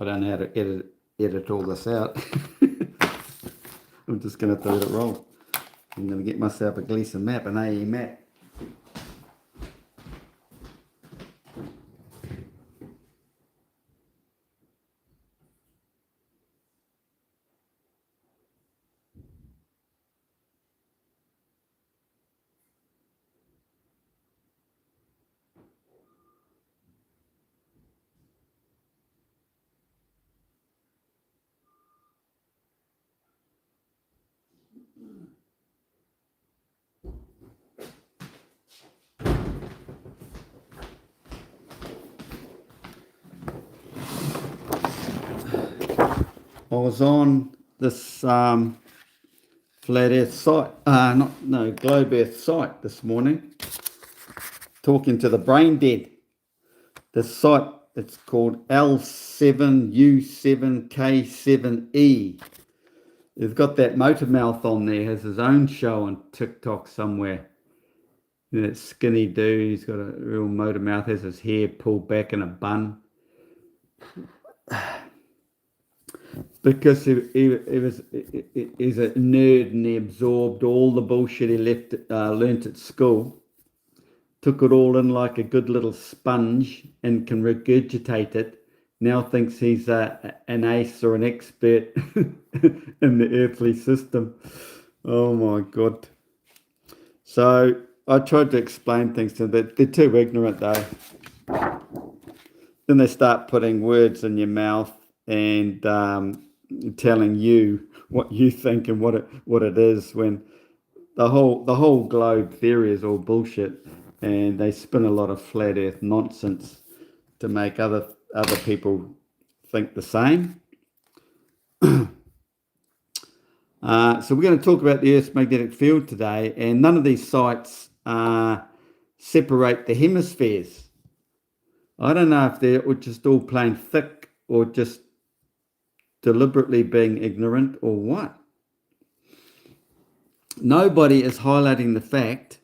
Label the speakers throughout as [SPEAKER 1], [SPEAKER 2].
[SPEAKER 1] I don't know how to edit all this out. I'm just going to let it roll. I'm going to get myself a Gleason map, an AE map. I was on this flat earth site, globe earth site this morning, talking to the brain dead. The site, it's called L7U7K7E. He's got that motor mouth on there, has his own show on TikTok somewhere. That skinny dude, he's got a real motor mouth, has his hair pulled back in a bun. Because he's a nerd and he absorbed all the bullshit he learnt at school, took it all in like a good little sponge and can regurgitate it. Now thinks he's an ace or an expert in the earthly system. Oh my God. So I tried to explain things to them, but they're too ignorant though. Then they start putting words in your mouth and telling you what you think and what it is, when the whole globe theory is all bullshit, and they spin a lot of flat earth nonsense to make other people think the same. So we're going to talk about the Earth's magnetic field today, and none of these sites separate the hemispheres. I don't know if they're just all plain thick or just deliberately being ignorant or what. Nobody is highlighting the fact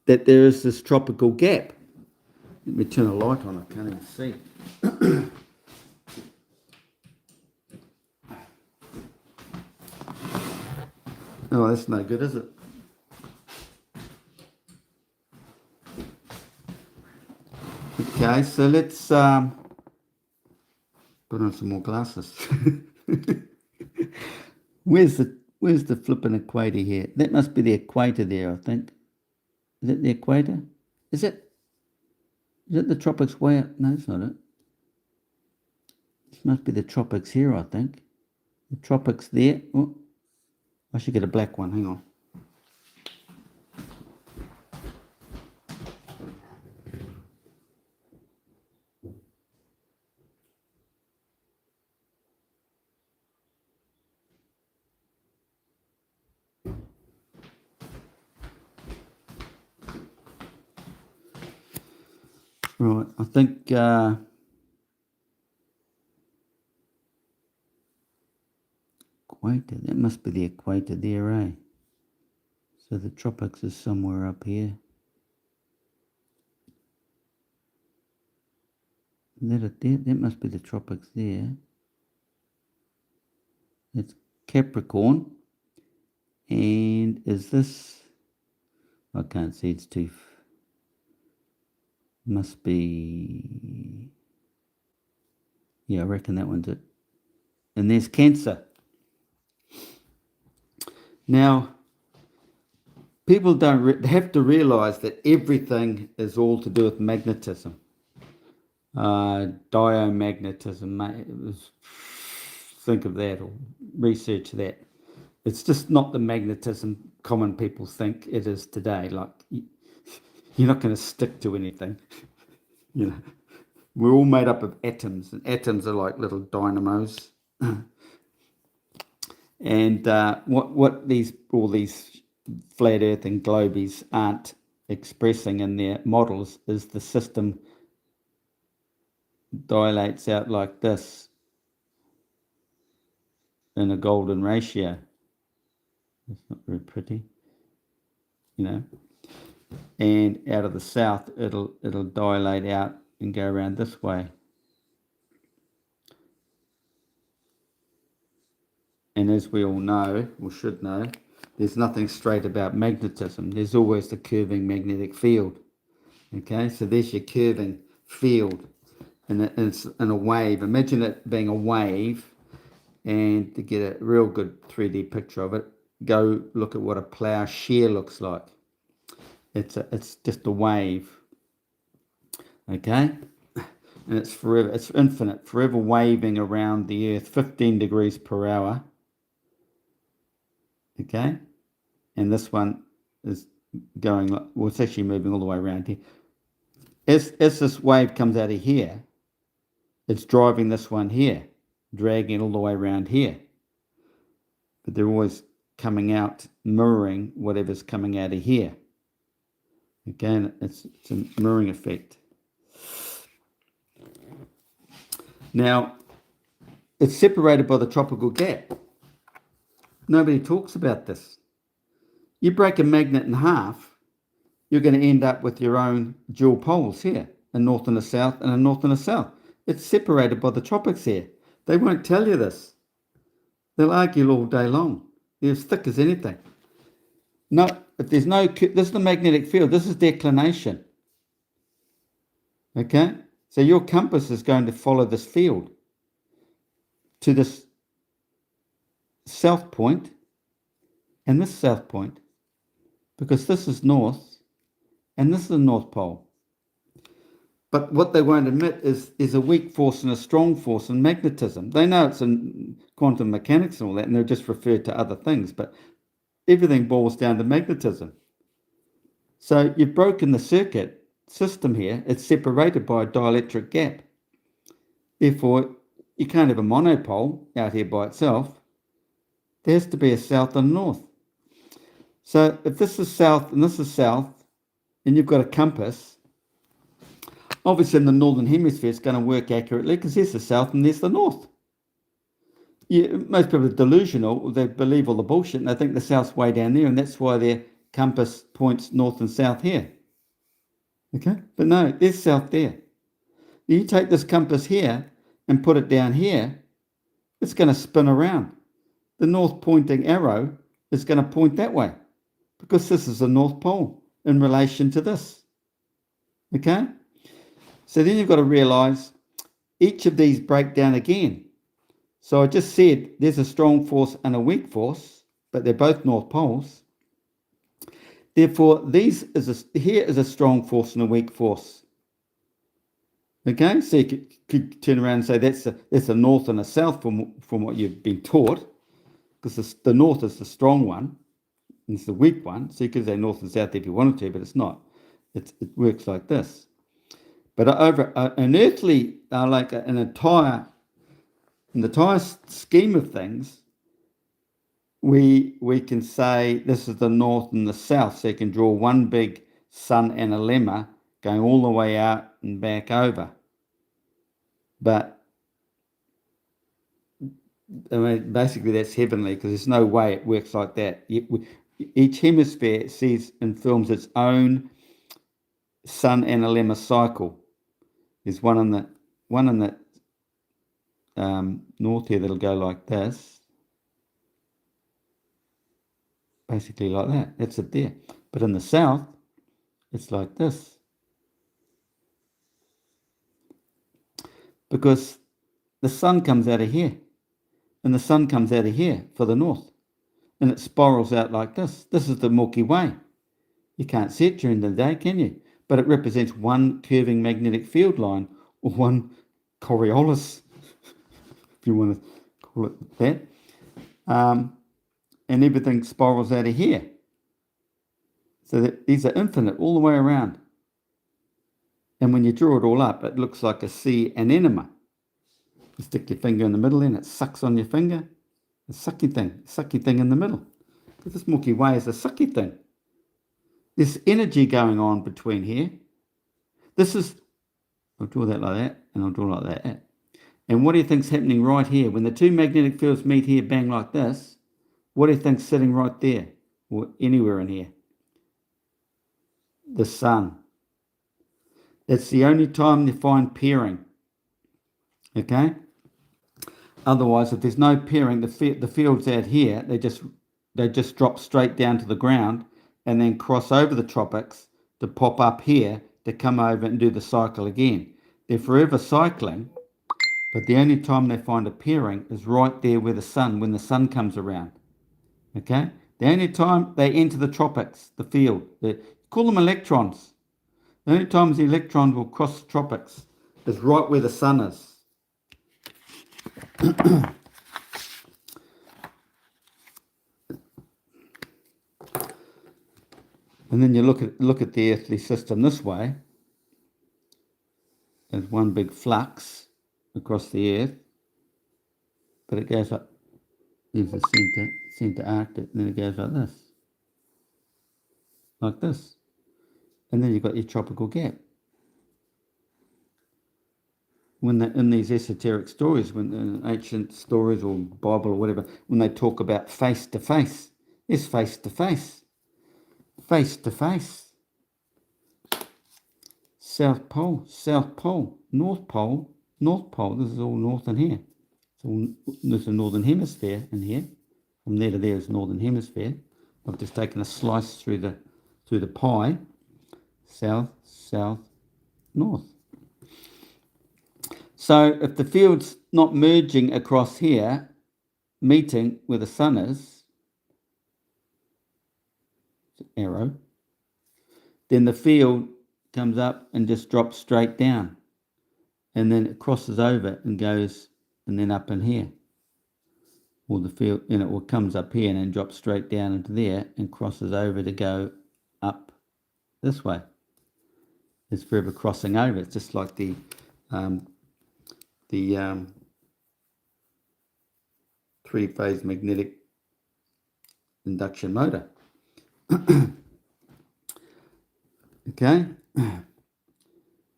[SPEAKER 1] that there is this tropical gap. Let me turn a light on, I can't even see. Oh, that's no good, is it? Okay, so let's put on some more glasses. Where's the flipping equator here? That must be the equator there, I think. Is it the equator? Is it the tropics way up? No, it's not it. This must be the tropics here, I think. The tropics there. Oh, I should get a black one. Hang on. Right, I think equator, that must be the equator there, eh? So the tropics is somewhere up here. Is that it there? That must be the tropics there. It's Capricorn. And is this... I can't see, it's too... Must be... Yeah, I reckon that one's it. And there's Cancer. Now, people don't have to realise that everything is all to do with magnetism. Diamagnetism. Think of that or research that. It's just not the magnetism common people think it is today. Like, you're not going to stick to anything. You know, we're all made up of atoms, and atoms are like little dynamos. And what all these flat earth and globies aren't expressing in their models is the system dilates out like this in a golden ratio. It's not very pretty, you know. And out of the south, it'll dilate out and go around this way. And as we all know, or should know, there's nothing straight about magnetism. There's always the curving magnetic field. Okay, so there's your curving field, and it's in a wave. Imagine it being a wave, and to get a real good 3D picture of it, go look at what a plowshare looks like. It's just a wave. Okay, and it's forever, it's infinite, forever waving around the earth, 15 degrees per hour. Okay, and this one is going, well, it's actually moving all the way around here. As this wave comes out of here, it's driving this one here, dragging it all the way around here. But they're always coming out, mirroring whatever's coming out of here. Again, it's a mirroring effect. Now, it's separated by the tropical gap. Nobody talks about this. You break a magnet in half, you're going to end up with your own dual poles here, a north and a south and a north and a south. It's separated by the tropics here. They won't tell you this. They'll argue all day long. They're as thick as anything. No, if there's no, this is the magnetic field. This is declination. Okay? So your compass is going to follow this field to this south point and this south point, because this is north and this is the North Pole. But what they won't admit is a weak force and a strong force in magnetism. They know it's in quantum mechanics and all that, and they'll just refer to other things, but everything boils down to magnetism. So you've broken the circuit system here. It's separated by a dielectric gap. Therefore, you can't have a monopole out here by itself. There has to be a south and north. So if this is south and this is south, and you've got a compass, obviously in the northern hemisphere it's going to work accurately because there's the south and there's the north. Most people are delusional. They believe all the bullshit and they think the south's way down there, and that's why their compass points north and south here. Okay? But no, there's south there. You take this compass here and put it down here, it's going to spin around. The north pointing arrow is going to point that way because this is the North Pole in relation to this. Okay? So then you've got to realize each of these break down again. So I just said there's a strong force and a weak force, but they're both North Poles. Therefore, here is a strong force and a weak force. Okay, so you could turn around and say that's a north and a south from what you've been taught, because the north is the strong one, and it's the weak one. So you could say north and south if you wanted to, but it's not. It works like this. But over an earthly, like an entire scheme of things, we can say this is the north and the south. So you can draw one big sun and a lemma going all the way out and back over. But I mean, basically that's heavenly, because there's no way it works like that. Each hemisphere sees and films its own sun and a lemma cycle. There's one in the north here that'll go like this, basically like that. That's it there. But in the south, it's like this, because the sun comes out of here, and the sun comes out of here for the north, and it spirals out like this. This is the Milky Way. You can't see it during the day, can you? But it represents one curving magnetic field line, or one Coriolis, if you want to call it that. And everything spirals out of here. So these are infinite all the way around. And when you draw it all up, it looks like a sea anemone. You stick your finger in the middle and it sucks on your finger. A sucky thing in the middle. Because this Milky Way is a sucky thing. There's energy going on between here. I'll draw that like that, and I'll draw like that. And what do you think's happening right here? When the two magnetic fields meet here, bang, like this, what do you think's sitting right there, or anywhere in here? The sun. It's the only time you find pairing. Okay? Otherwise, if there's no pairing, the fields out here, they just drop straight down to the ground and then cross over the tropics to pop up here to come over and do the cycle again. They're forever cycling, but the only time they find a pairing is right there where when the sun comes around. Okay? The only time they enter the tropics, the field, call them electrons. The only times the electrons will cross the tropics is right where the sun is. And then you look at the earthly system this way. There's one big flux across the earth, but it goes up. There's the center Arctic, and then it goes like this, and then you've got your tropical gap. When in these esoteric stories, when in ancient stories or Bible or whatever, when they talk about face to face, it's face to face, face to face. South Pole, South Pole, North Pole, North Pole. This is all north in here. So there's a northern hemisphere in here. From there to there is northern hemisphere. I've just taken a slice through the pie. South, south, north. So if the field's not merging across here, meeting where the sun is, arrow, then the field comes up and just drops straight down. And then it crosses over and goes, and then up in here. Or the field, or comes up here and then drops straight down into there and crosses over to go up this way. It's forever crossing over. It's just like the three-phase magnetic induction motor. Okay,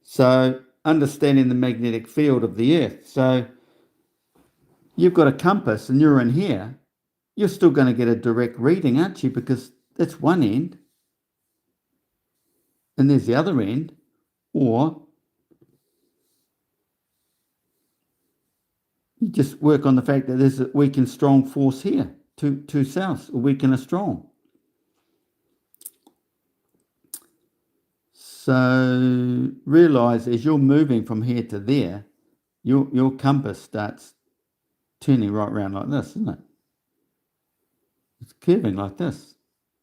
[SPEAKER 1] so understanding the magnetic field of the earth. So you've got a compass and you're in here, you're still going to get a direct reading, aren't you? Because that's one end and there's the other end. Or you just work on the fact that there's a weak and strong force here, two souths, a weak and a strong. So realize as you're moving from here to there, your compass starts turning right around like this, isn't it? It's curving like this.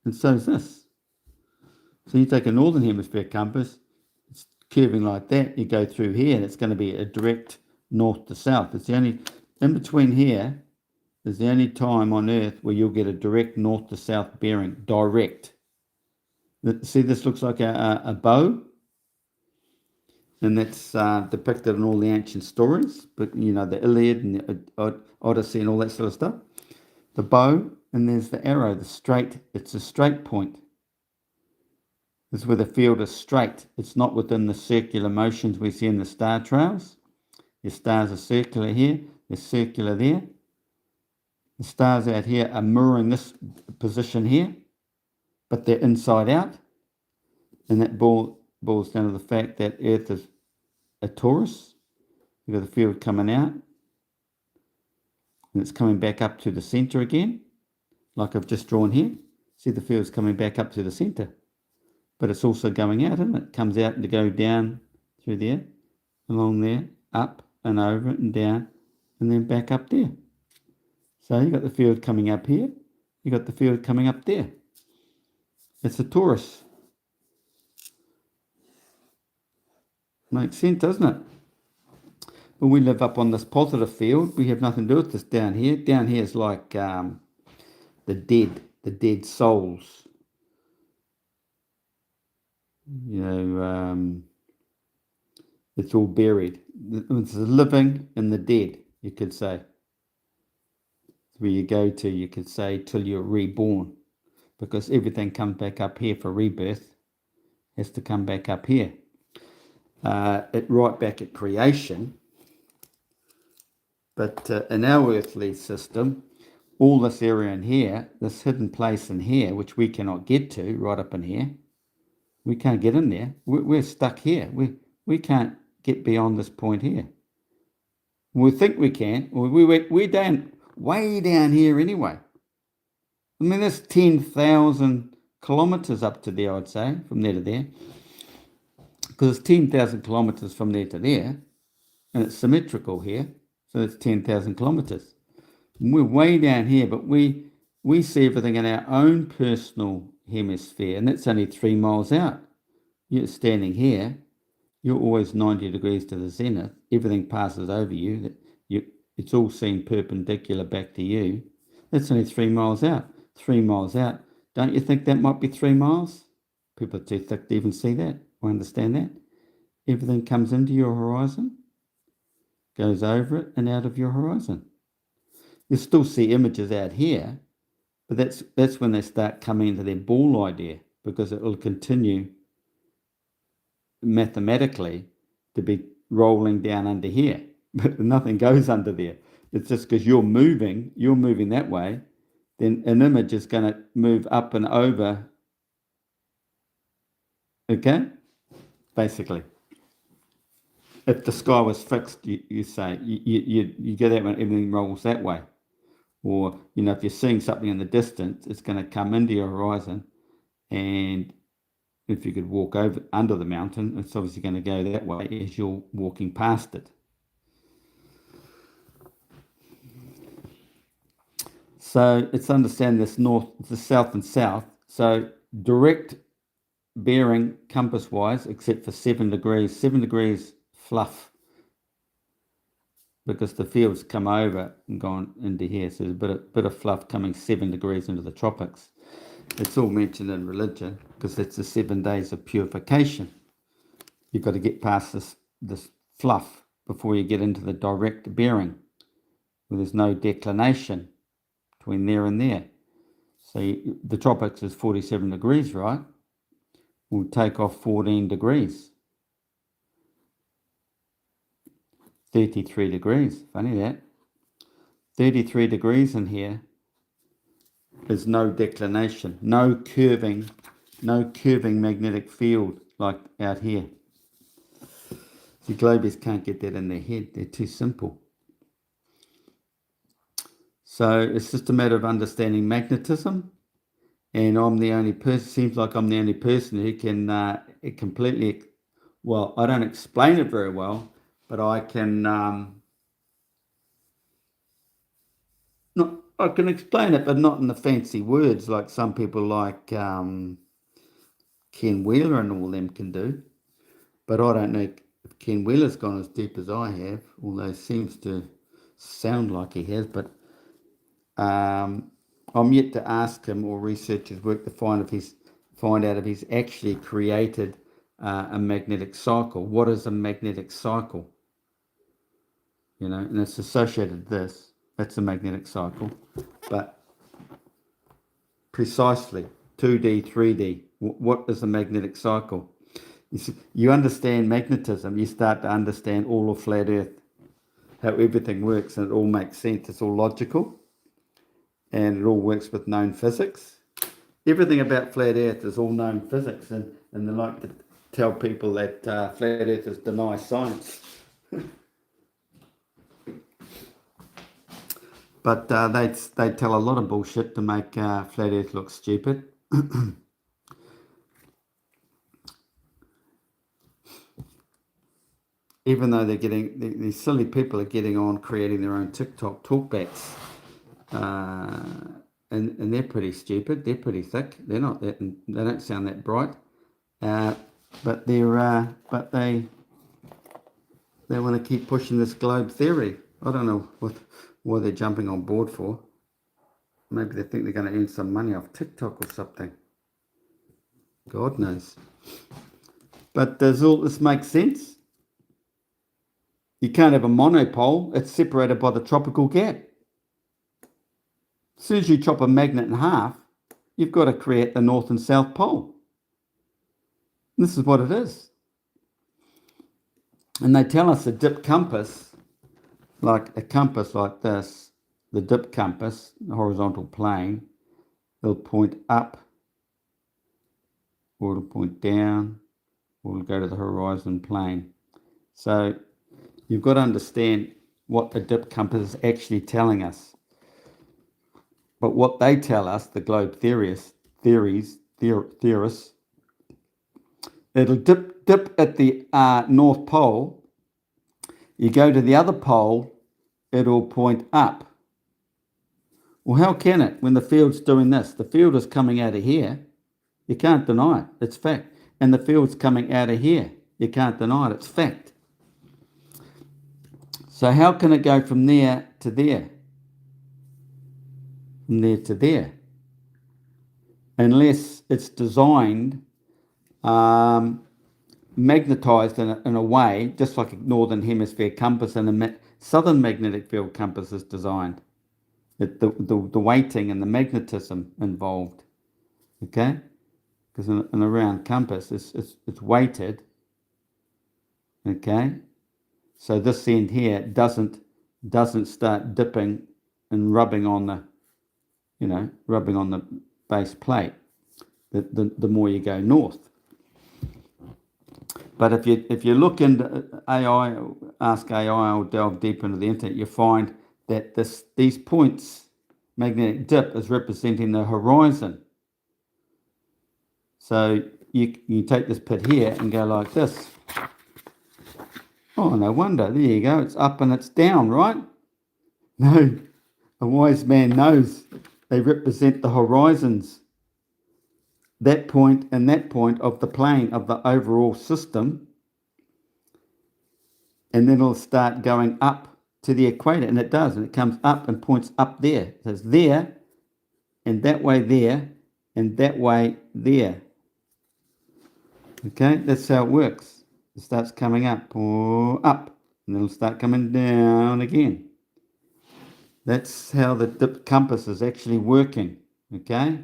[SPEAKER 1] And so is this. So you take a northern hemisphere compass, it's curving like that, you go through here and it's going to be a direct north to south. It's the only, in between here, is the only time on earth where you'll get a direct north to south bearing, direct. See, this looks like a bow, and that's depicted in all the ancient stories, but the Iliad and the Odyssey and all that sort of stuff. The bow, and there's the arrow, it's a straight point. This is where the field is straight. It's not within the circular motions we see in the star trails. Your stars are circular here, they're circular there. The stars out here are mirroring this position here, but they're inside out, and that boils down to the fact that Earth is a torus. You've got the field coming out, and it's coming back up to the center again, like I've just drawn here. See, the field's coming back up to the center, but it's also going out, isn't it? It comes out to go down through there, along there, up and over and down, and then back up there. So you've got the field coming up here, you've got the field coming up there. It's a torus. Makes sense, doesn't it? When we live up on this positive field, we have nothing to do with this down here. Down here is like the dead souls. It's all buried. It's the living and the dead, you could say. Where you go to, you could say, till you're reborn. Because everything comes back up here for rebirth, has to come back up here. Right back at creation. But in our earthly system, all this area in here, this hidden place in here, which we cannot get to, right up in here, we can't get in there. We're stuck here. We can't get beyond this point here. We think we can. We're down, way down here anyway. I mean, that's 10,000 kilometres up to there, I'd say, from there to there. Because it's 10,000 kilometres from there to there, and it's symmetrical here, so it's 10,000 kilometres. We're way down here, but we see everything in our own personal hemisphere, and that's only 3 miles out. You're standing here, you're always 90 degrees to the zenith. Everything passes over you. It's all seen perpendicular back to you. That's only 3 miles out. 3 miles out. Don't you think that might be 3 miles? People are too thick to even see that or understand that. Everything comes into your horizon, goes over it and out of your horizon. You still see images out here, but that's when they start coming into their ball idea, because it will continue mathematically to be rolling down under here, but nothing goes under there. It's just because you're moving that way, then an image is going to move up and over. Okay? Basically. If the sky was fixed, you say, you get that when everything rolls that way. Or, if you're seeing something in the distance, it's going to come into your horizon, and if you could walk over under the mountain, it's obviously going to go that way as you're walking past it. So it's understand this north, the south and south. So direct bearing compass-wise, except for 7 degrees. 7 degrees fluff, because the field's come over and gone into here. So there's a bit of fluff coming 7 degrees into the tropics. It's all mentioned in religion, because that's the 7 days of purification. You've got to get past this fluff before you get into the direct bearing, where there's no declination between there and there. So the tropics is 47 degrees, right? We'll take off 14 degrees. 33 degrees, funny that. 33 degrees in here is no declination, no curving magnetic field like out here. The globies can't get that in their head. They're too simple. So it's just a matter of understanding magnetism. And I'm the only person, seems like I'm the only person who can completely, well, I don't explain it very well, but I can, I can explain it, but not in the fancy words like some people like Ken Wheeler and all them can do. But I don't know if Ken Wheeler's gone as deep as I have, although it seems to sound like he has. But I'm yet to ask him or research his work to find out if he's actually created a magnetic cycle. What is a magnetic cycle? And it's associated with this. That's a magnetic cycle. But precisely 2D, 3D, what is a magnetic cycle? You understand magnetism, you start to understand all of flat Earth, how everything works, and it all makes sense. It's all logical, and it all works with known physics. Everything about flat Earth is all known physics, and they like to tell people that flat Earthers deny science. But they tell a lot of bullshit to make flat Earth look stupid. Even though these silly people are getting on creating their own TikTok talkbacks, and they're pretty stupid. They're pretty thick. They're not that. They don't sound that bright. But they want to keep pushing this globe theory. I don't know what they're jumping on board for. Maybe they think they're going to earn some money off TikTok or something. God knows. But does all this make sense? You can't have a monopole. It's separated by the tropical gap. As soon as you chop a magnet in half, you've got to create the north and south pole. And this is what it is. And they tell us a dip compass, like a compass like this, the dip compass, the horizontal plane, it'll point up, or it'll point down, or it'll go to the horizon plane. So you've got to understand what a dip compass is actually telling us. But what they tell us, the globe theorists, it'll dip at the North Pole. You go to the other pole, it'll point up. Well, how can it when the field's doing this? The field is coming out of here. You can't deny it. It's fact. And the field's coming out of here. You can't deny it. It's fact. So how can it go from there to there? From there to there? Unless it's designed, magnetized in a way, just like a northern hemisphere compass and a southern magnetic field compass is designed. The weighting and the magnetism involved. Okay? Because in a round compass, it's weighted. Okay? So this end here doesn't start dipping and rubbing on the base plate. The more you go north. But if you look into AI, ask AI, or delve deep into the internet, you find that these points, magnetic dip, is representing the horizon. So you take this pit here and go like this. Oh, no wonder. There you go. It's up and it's down, right? No, a wise man knows they represent the horizons. That point and that point of the plane of the overall system. And then it'll start going up to the equator. And it does. And it comes up and points up there. So it's there, and that way there, and that way there. Okay, that's how it works. It starts coming up, or up, and then it'll start coming down again. That's how the dip compass is actually working, okay?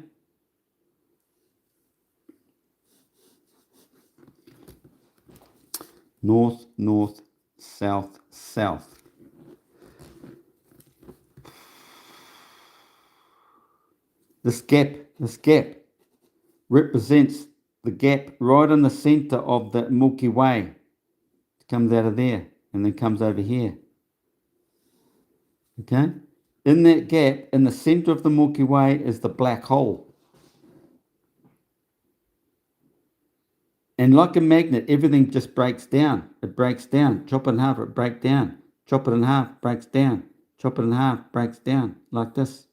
[SPEAKER 1] North, north, south, south. This gap represents the gap right in the center of the Milky Way. It comes out of there and then comes over here. Okay? In that gap, in the center of the Milky Way, is the black hole. And like a magnet, everything just breaks down. It breaks down. Chop it in half, it breaks down. Chop it in half, breaks down. Chop it in half, breaks down. Like this.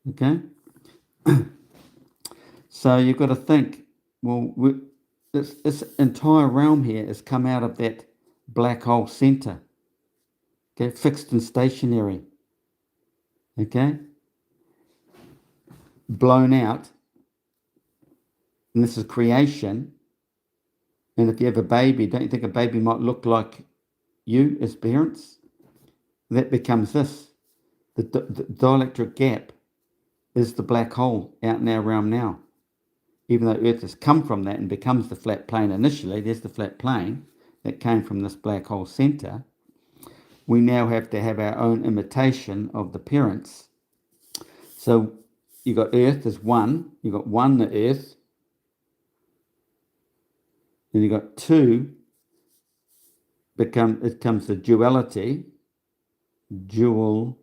[SPEAKER 1] Okay? So you've got to think, well, this entire realm here has come out of that black hole center. Okay, fixed and stationary. Okay? Blown out. And this is creation. And if you have a baby, don't you think a baby might look like you as parents? That becomes this. The dielectric gap is the black hole out in our realm now. Even though Earth has come from that and becomes the flat plane initially, there's the flat plane that came from this black hole center. We now have to have our own imitation of the parents. So you got Earth as one, you got one, the Earth, then you got two, it comes the duality, dual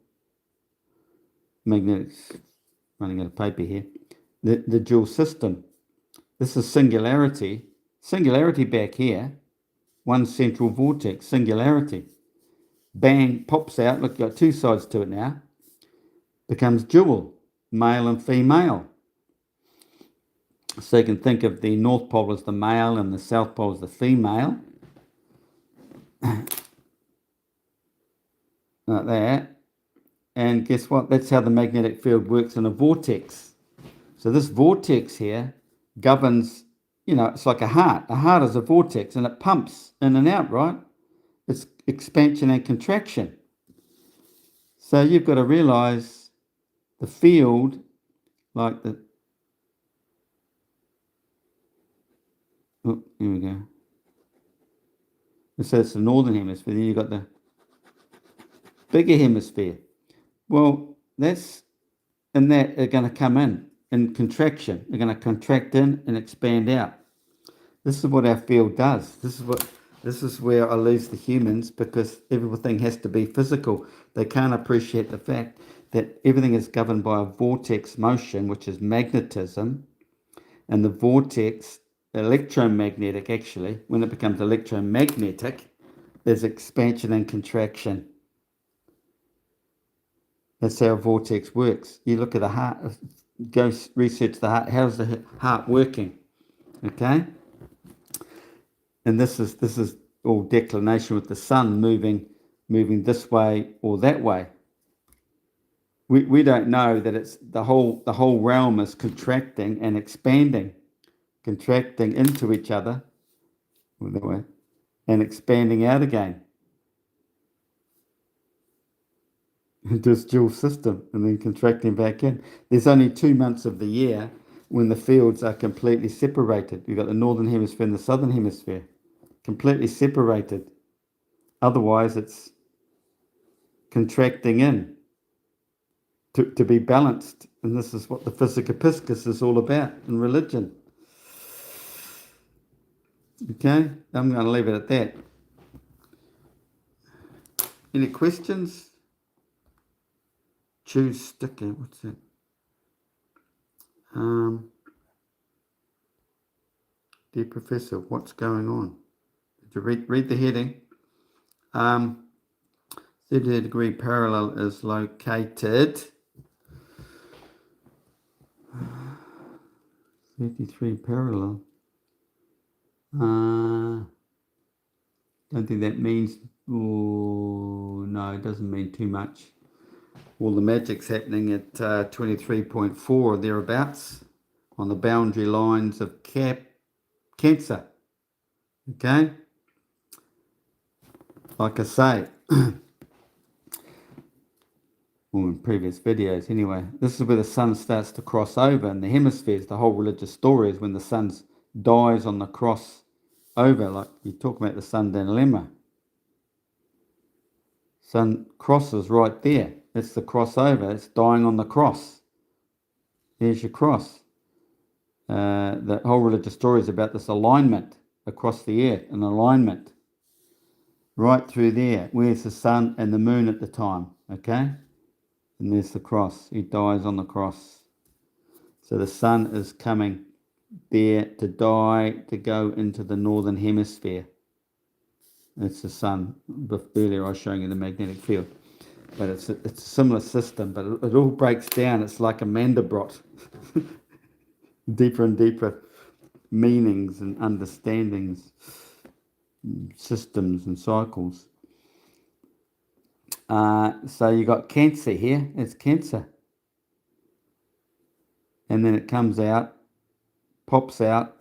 [SPEAKER 1] magnetics, running out of paper here, the dual system. This is singularity. Singularity back here, one central vortex, singularity. Bang, pops out, look, you've got two sides to it now. Becomes dual, male and female. So you can think of the North Pole as the male and the South Pole as the female. Like that. And guess what? That's how the magnetic field works in a vortex. So this vortex here governs, it's like a heart. A heart is a vortex and it pumps in and out, right? It's expansion and contraction. So you've got to realize the field, like the... Oh, here we go. So it's the northern hemisphere. Then you've got the bigger hemisphere. Well, that's... And that are going to come in contraction. They're going to contract in and expand out. This is what our field does. This This is where I lose the humans, because everything has to be physical. They can't appreciate the fact that everything is governed by a vortex motion, which is magnetism. And the vortex, electromagnetic actually, when it becomes electromagnetic, is expansion and contraction. That's how a vortex works. You look at the heart, go research the heart. How's the heart working? Okay? And this is all declination with the sun moving this way or that way. We don't know that it's the whole realm is contracting and expanding, contracting into each other, or that way, and expanding out again. This dual system, and then contracting back in. There's only 2 months of the year when the fields are completely separated. You've got the northern hemisphere and the southern hemisphere, completely separated. Otherwise, it's contracting in to be balanced. And this is what the physicopiscus is all about in religion. Okay, I'm going to leave it at that. Any questions? Choose sticker. What's that? Dear Professor, what's going on? Did you read the heading? 30-degree parallel is located 33 parallel. Don't think that means, no, it doesn't mean too much. All the magic's happening at 23.4 or thereabouts on the boundary lines of Cancer. Okay? Like I say, well, in previous videos anyway, this is where the sun starts to cross over in the hemispheres. The whole religious story is when the sun dies on the cross over, like you talk about the sun dilemma. Sun crosses right there. It's the crossover. It's dying on the cross. There's your cross. The whole religious story is about this alignment across the earth, an alignment. Right through there. Where's the sun and the moon at the time? Okay? And there's the cross. He dies on the cross. So the sun is coming there to die, to go into the northern hemisphere. It's the sun. Earlier I was showing you the magnetic field. But it's a similar system, but it all breaks down. It's like a Mandelbrot. Deeper and deeper meanings and understandings, systems and cycles. So you got Cancer here. It's Cancer. And then it comes out, pops out.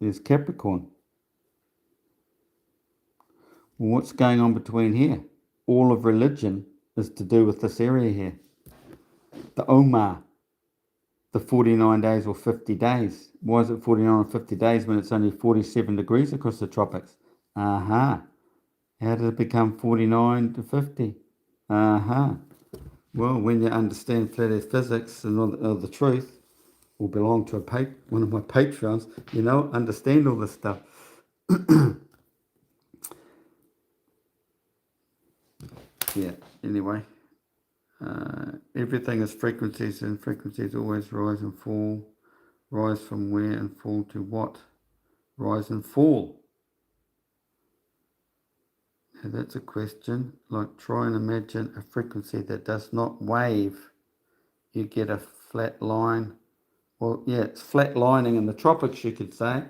[SPEAKER 1] There's Capricorn. Well, what's going on between here? All of religion is to do with this area here. The Omar, the 49 days or 50 days. Why is it 49 or 50 days when it's only 47 degrees across the tropics? Aha. How did it become 49 to 50? Aha. Well, when you understand flat earth physics and all the truth, or belong to one of my Patreons, understand all this stuff. Yeah, anyway. Everything is frequencies, and frequencies always rise and fall. Rise from where and fall to what? Rise and fall. Now that's a question. Like, try and imagine a frequency that does not wave. You get a flat line. Well, yeah, it's flat lining in the tropics, you could say.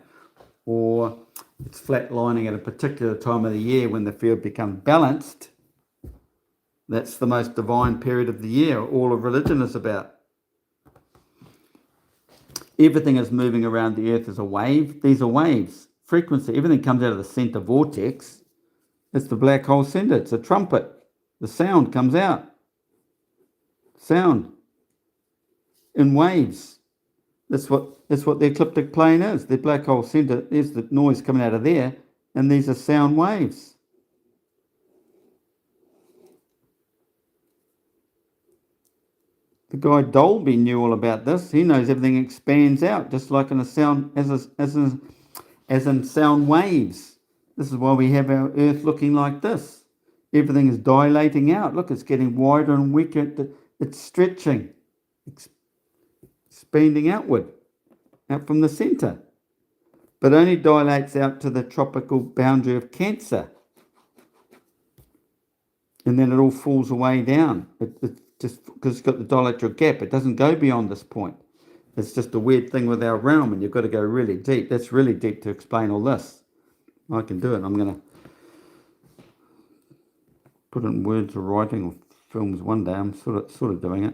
[SPEAKER 1] Or it's flat lining at a particular time of the year when the field becomes balanced. That's the most divine period of the year. All of religion is about. Everything is moving around the earth as a wave. These are waves. Frequency. Everything comes out of the center vortex. It's the black hole center. It's a trumpet. The sound comes out. Sound. In waves. That's what the ecliptic plane is. The black hole center. There's the noise coming out of there. And these are sound waves. The guy Dolby knew all about this. He knows everything expands out, just like in a sound, as in sound waves. This is why we have our Earth looking like this. Everything is dilating out. Look, it's getting wider and weaker. It's stretching, expanding outward, out from the centre. But only dilates out to the tropical boundary of Cancer. And then it all falls away down. It just because it's got the dilateral gap, it doesn't go beyond this point. It's just a weird thing with our realm, and you've got to go really deep. That's really deep to explain all this. I can do it. I'm going to put it in words or writing or films one day. I'm sort of doing it.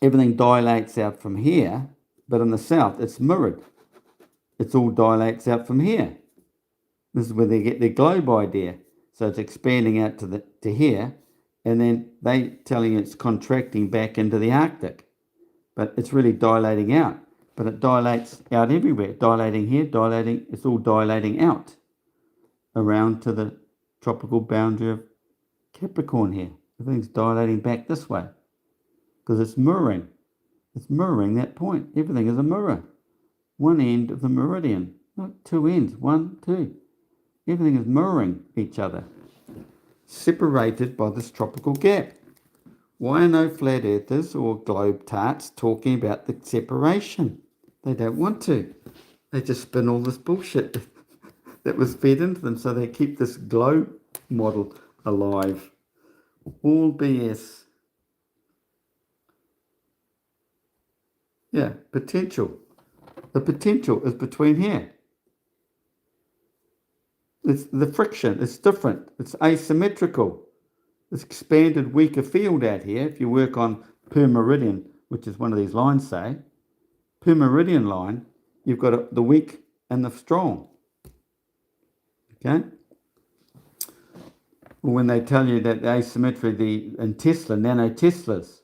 [SPEAKER 1] Everything dilates out from here, but in the south, it's mirrored. It all dilates out from here. This is where they get their globe idea. So it's expanding out to here, and then they telling you it's contracting back into the Arctic. But it's really dilating out. But it dilates out everywhere. Dilating here, dilating, it's all dilating out around to the tropical boundary of Capricorn here. Everything's dilating back this way because it's mirroring. It's mirroring that point. Everything is a mirror. One end of the meridian, not two ends, 1, 2. Everything is mirroring each other, separated by this tropical gap. Why are no flat earthers or globe tarts talking about the separation? They don't want to. They just spin all this bullshit that was fed into them, so they keep this globe model alive. All BS. Yeah, potential. The potential is between here. It's the friction. It's different. It's asymmetrical. It's expanded, weaker field out here. If you work on per meridian, which is one of these lines, say, per meridian line, you've got the weak and the strong. Okay? Well, when they tell you that the asymmetry, in Tesla, nanoteslas,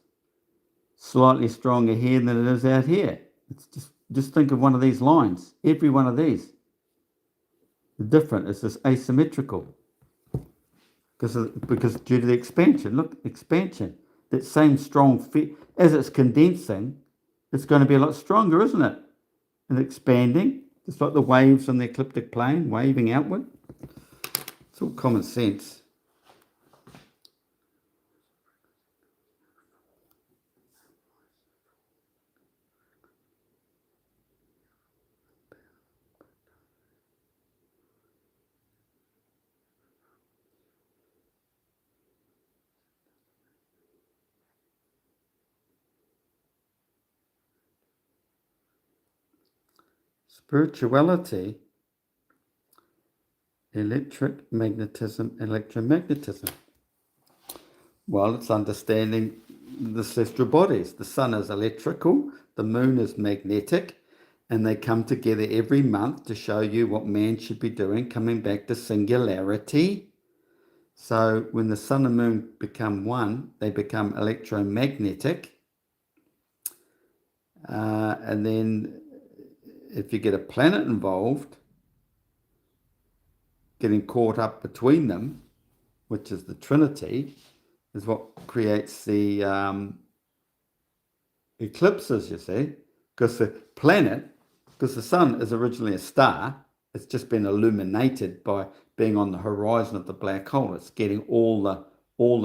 [SPEAKER 1] slightly stronger here than it is out here. It's just think of one of these lines. Every one of these. The different is this asymmetrical. Because due to the expansion. Look, expansion. That same strong as it's condensing, it's going to be a lot stronger, isn't it? And expanding, just like the waves on the ecliptic plane, waving outward. It's all common sense. Spirituality, electromagnetism. Well, it's understanding the celestial bodies. The sun is electrical, the moon is magnetic, and they come together every month to show you what man should be doing, coming back to singularity. So when the sun and moon become one, they become electromagnetic. And then if you get a planet involved, getting caught up between them, which is the Trinity, is what creates the eclipses, you see. Because the planet, because the sun is originally a star, it's just been illuminated by being on the horizon of the black hole. It's getting all the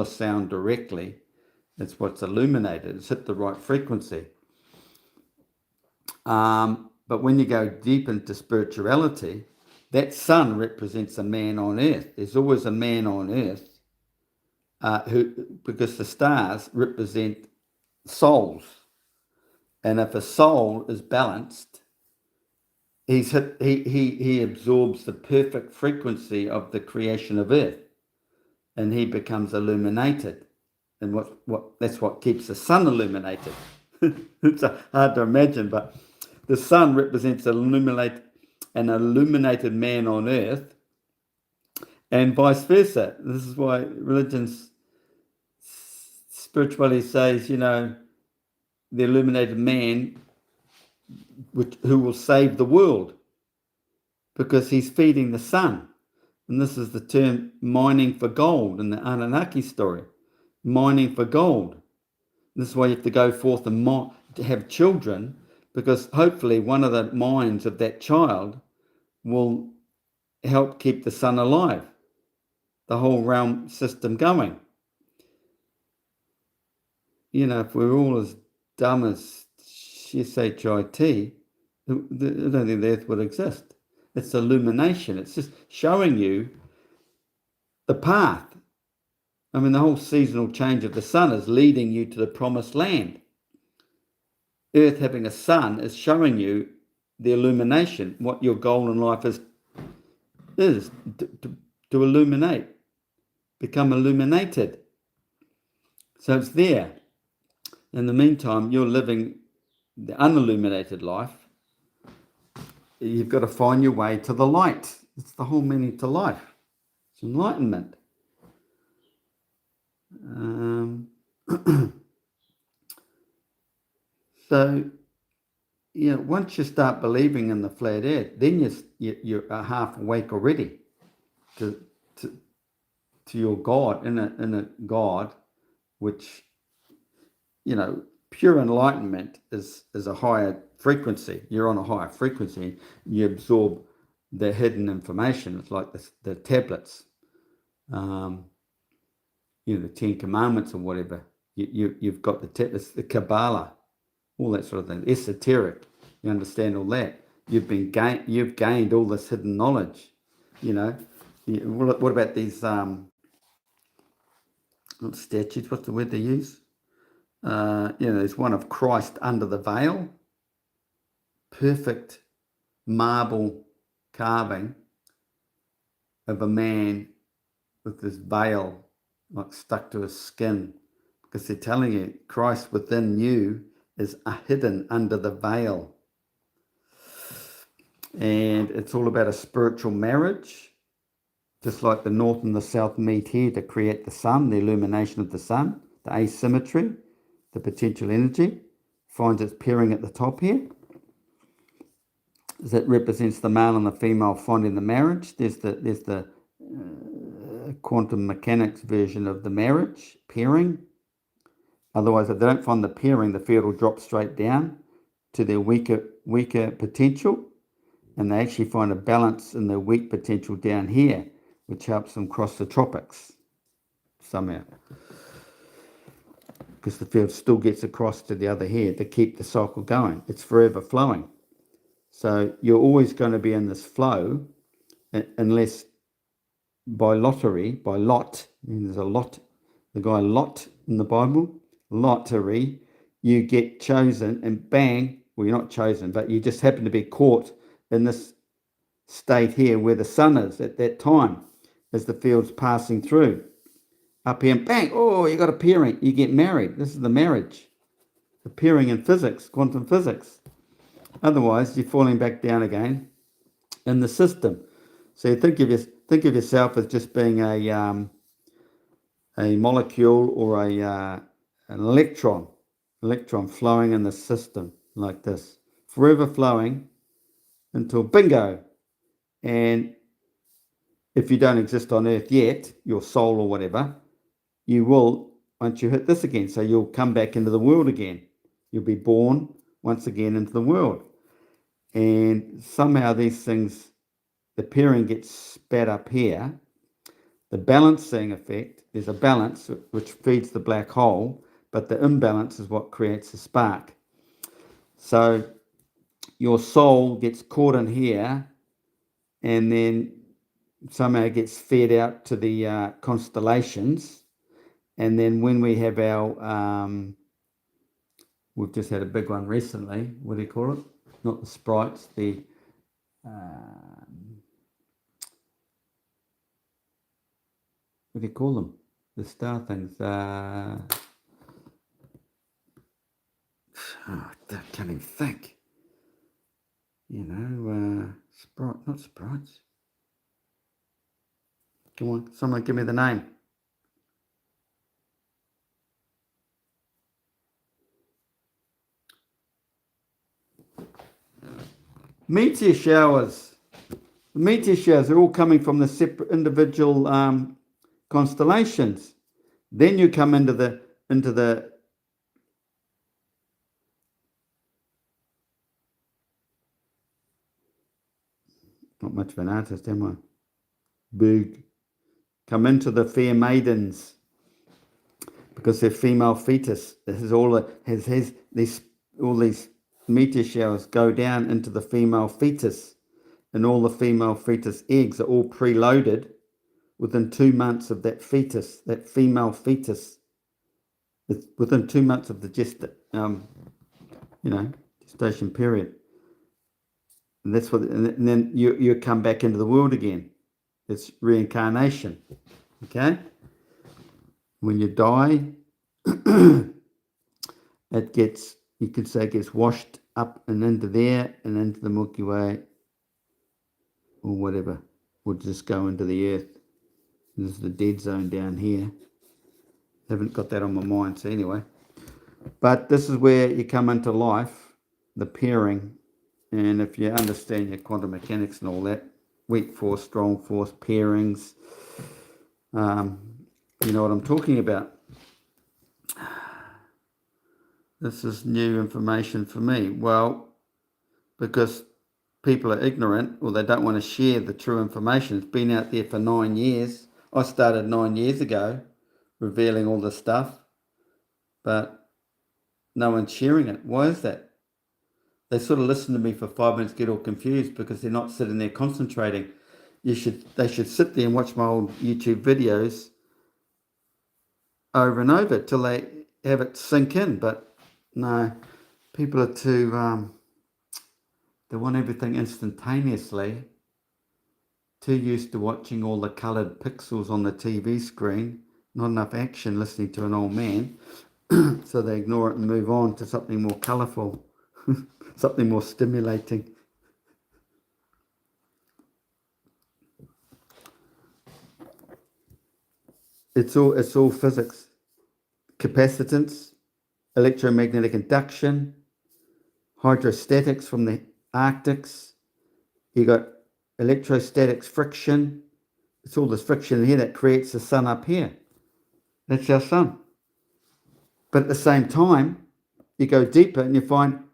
[SPEAKER 1] sound directly. It's what's illuminated. It's hit the right frequency. But when you go deep into spirituality, that sun represents a man on earth. There's always a man on earth because the stars represent souls. And if a soul is balanced, he absorbs the perfect frequency of the creation of earth, and he becomes illuminated. And that's what keeps the sun illuminated. It's hard to imagine, but the sun represents an illuminated man on earth, and vice versa. This is why spirituality says, the illuminated man who will save the world, because he's feeding the sun. And this is the term mining for gold in the Anunnaki story. Mining for gold. This is why you have to go forth and to have children, because hopefully one of the minds of that child will help keep the sun alive, the whole realm system going. You know, if we're all as dumb as shit, I don't think the earth would exist. It's illumination. It's just showing you the path. I mean, the whole seasonal change of the sun is leading you to the promised land. Earth having a sun is showing you the illumination, what your goal in life is to illuminate, become illuminated. So it's there. In the meantime, you're living the unilluminated life. You've got to find your way to the light. It's the whole meaning to life. It's enlightenment. So, you know, once you start believing in the flat earth, then you're half awake already to your God, in a God, which, you know, pure enlightenment is a higher frequency. You're on a higher frequency. You absorb the hidden information. It's like the tablets, you know, the 10 Commandments or whatever. You've got the tablets, the Kabbalah, all that sort of thing. Esoteric. You understand all that. You've gained all this hidden knowledge. You know, what about these not statues? What's the word they use? You know, there's one of Christ under the veil. Perfect marble carving of a man with this veil like stuck to his skin, because they're telling you Christ within you is hidden under the veil. And it's all about a spiritual marriage, just like the north and the south meet here to create the sun, the illumination of the sun, the asymmetry, the potential energy finds its pairing at the top here. That represents the male and the female finding the marriage. There's the quantum mechanics version of the marriage pairing. Otherwise, if they don't find the pairing, the field will drop straight down to their weaker potential, and they actually find a balance in their weak potential down here, which helps them cross the tropics somehow, because the field still gets across to the other here to keep the cycle going. It's forever flowing. So you're always going to be in this flow, unless by lottery, by lot, there's a lot, the guy Lot in the Bible, lottery, you get chosen and bang, well, you're not chosen, but you just happen to be caught in this state here where the sun is at that time as the field's passing through. Up here and bang, oh, you got a pairing, you get married. This is the marriage. The pairing in physics, quantum physics. Otherwise, you're falling back down again in the system. So you think of yourself as just being a molecule or an electron flowing in the system like this, forever flowing until bingo. And if you don't exist on Earth yet, your soul or whatever, you will once you hit this again. So you'll come back into the world again. You'll be born once again into the world. And somehow these things, the pairing gets sped up here. The balancing effect, there's a balance which feeds the black hole, but the imbalance is what creates the spark. So your soul gets caught in here and then somehow gets fed out to the constellations. And then when we have our, we've just had a big one recently, what do you call it? Not the sprites, the what do you call them? The star things. I can't even think. You know, not sprites. Come on, someone give me the name. Meteor showers. The meteor showers are all coming from the separate individual constellations. Then you come into the not much of an artist, am I? big. Come into the fair maidens, because their female fetus has all these meteor showers go down into the female fetus, and all the female fetus eggs are all preloaded within 2 months of that female fetus. It's within 2 months of the gestation period. And that's what, and then you come back into the world again. It's reincarnation. Okay? When you die, it gets, you could say, it gets washed up and into there and into the Milky Way or whatever. Would just go into the earth. This is the dead zone down here. Haven't got that on my mind, so anyway. But this is where you come into life, the pairing. And if you understand your quantum mechanics and all that, weak force, strong force, pairings, you know what I'm talking about. This is new information for me. Well, because people are ignorant, or they don't want to share the true information. It's been out there for 9 years. I started 9 years ago revealing all this stuff, but no one's sharing it. Why is that? They sort of listen to me for 5 minutes, get all confused because they're not sitting there concentrating. They should sit there and watch my old YouTube videos over and over till they have it sink in. But no, people are too, they want everything instantaneously, too used to watching all the coloured pixels on the TV screen, not enough action listening to an old man, so they ignore it and move on to something more colourful, something more stimulating. It's all physics. Capacitance, electromagnetic induction, hydrostatics from the Arctics. You got electrostatics, friction. It's all this friction in here that creates the sun up here. That's our sun. But at the same time, you go deeper and you find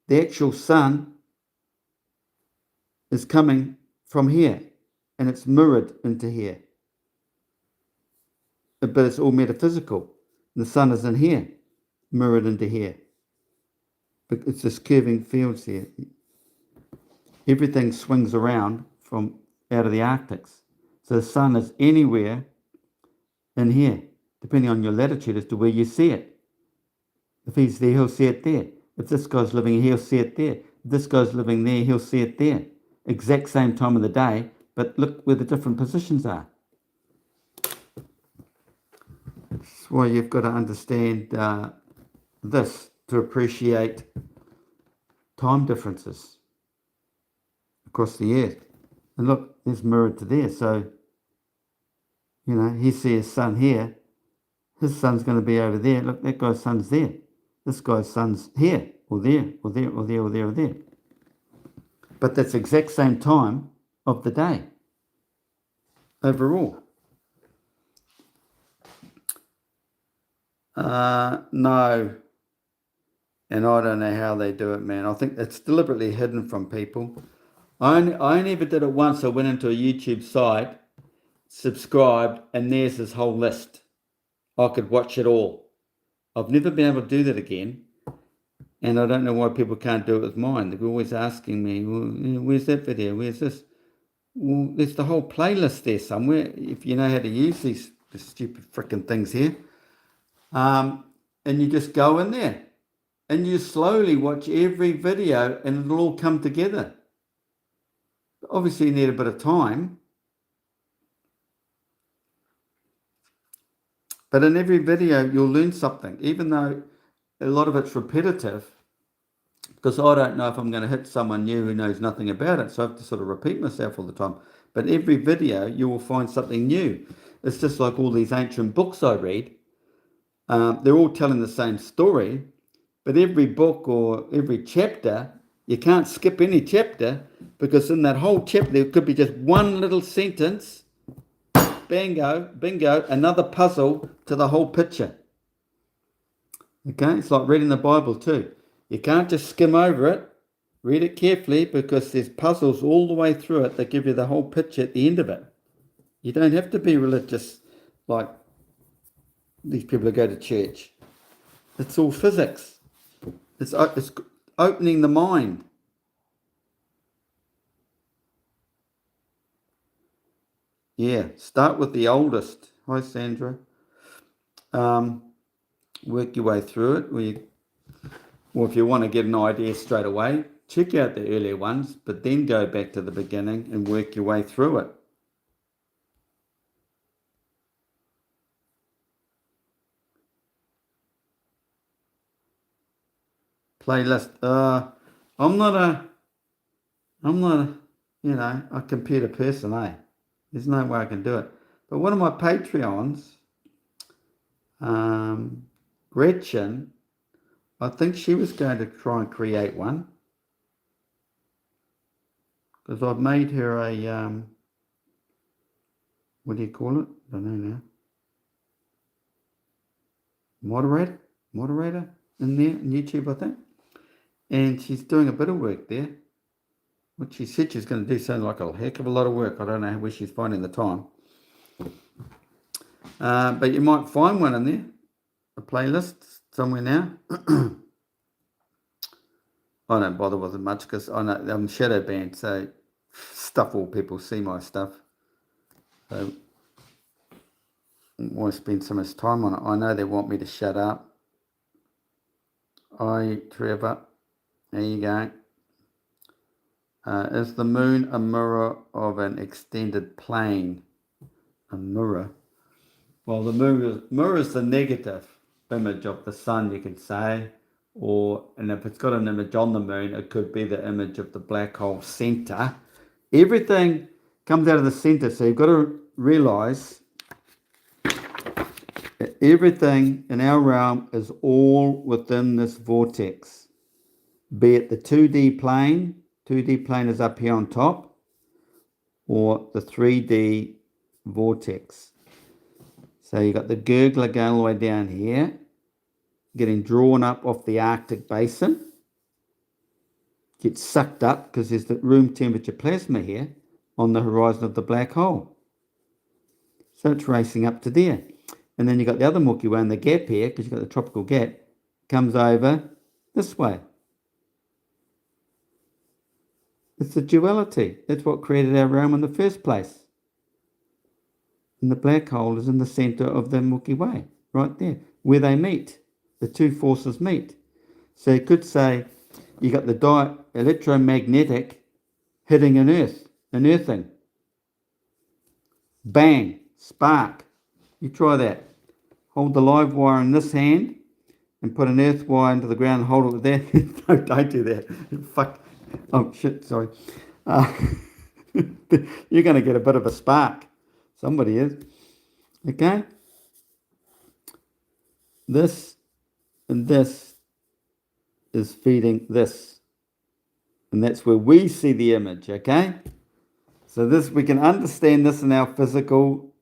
[SPEAKER 1] the actual sun is coming from here and it's mirrored into here. But it's all metaphysical. The sun is in here, mirrored into here. But it's this curving fields here. Everything swings around from out of the Arctics. So the sun is anywhere in here, depending on your latitude as to where you see it. If he's there, he'll see it there. If this guy's living here, he'll see it there. If this guy's living there, he'll see it there. Exact same time of the day, but look where the different positions are. That's why you've got to understand this to appreciate time differences across the earth. And look, it's mirrored to there. So, you know, he sees his sun here. His sun's going to be over there. Look, that guy's sun's there. This guy's sun's here, or there, or there, or there, or there, or there. But that's the exact same time of the day overall. No. And I don't know how they do it, man. I think it's deliberately hidden from people. I only ever did it once. I went into a YouTube site, subscribed, and there's this whole list. I could watch it all. I've never been able to do that again. And I don't know why people can't do it with mine. They're always asking me, well, where's that video? Where's this? Well, there's the whole playlist there somewhere, if you know how to use these stupid freaking things here. And you just go in there. And you slowly watch every video and it'll all come together. Obviously, you need a bit of time. But in every video, you'll learn something, even though a lot of it's repetitive, because I don't know if I'm going to hit someone new who knows nothing about it. So I have to sort of repeat myself all the time. But every video, you will find something new. It's just like all these ancient books I read. They're all telling the same story. But every book or every chapter, you can't skip any chapter, because in that whole chapter, there could be just one little sentence. Bingo, another puzzle to the whole picture. Okay, it's like reading the Bible too. You can't just skim over it. Read it carefully, because there's puzzles all the way through it that give you the whole picture at the end of it. You don't have to be religious like these people who go to church. It's all physics. It's opening the mind. Yeah, start with the oldest. Hi, Sandra. Work your way through it. Or if you want to get an idea straight away, check out the earlier ones, but then go back to the beginning and work your way through it. Playlist. I'm not a, a computer person, eh? There's no way I can do it. But one of my Patreons, Gretchen, I think she was going to try and create one. Because I've made her a, what do you call it? I don't know now. Moderator in there, on YouTube, I think. And she's doing a bit of work there. What she said she's going to do sounds like a heck of a lot of work. I don't know where she's finding the time. But you might find one in there, a playlist somewhere now. I don't bother with it much because I know I'm shadow banned, so stuff all people see my stuff. So why spend so much time on it? I know they want me to shut up. Trevor, there you go. Is the moon a mirror of an extended plane? A mirror? Well, the mirror is the negative image of the sun, you could say. And if it's got an image on the moon, it could be the image of the black hole center. Everything comes out of the center, so you've got to realize that everything in our realm is all within this vortex. Be it the 2D plane is up here on top, or the 3D vortex. So you got the gurgler going all the way down here, getting drawn up off the Arctic basin, gets sucked up because there's the room temperature plasma here on the horizon of the black hole. So it's racing up to there. And then you got the other Milky Way in the gap here, because you've got the tropical gap, comes over this way. It's the duality. That's what created our realm in the first place. And the black hole is in the center of the Milky Way, right there, where they meet. The two forces meet. So you could say you got the electromagnetic hitting an earthing. Bang, spark. You try that. Hold the live wire in this hand and put an earth wire into the ground and hold it with that. No, don't do that. Fuck. Oh, shit, sorry. You're going to get a bit of a spark. Somebody is. Okay? This and this is feeding this. And that's where we see the image, okay? So this, we can understand this in our physical,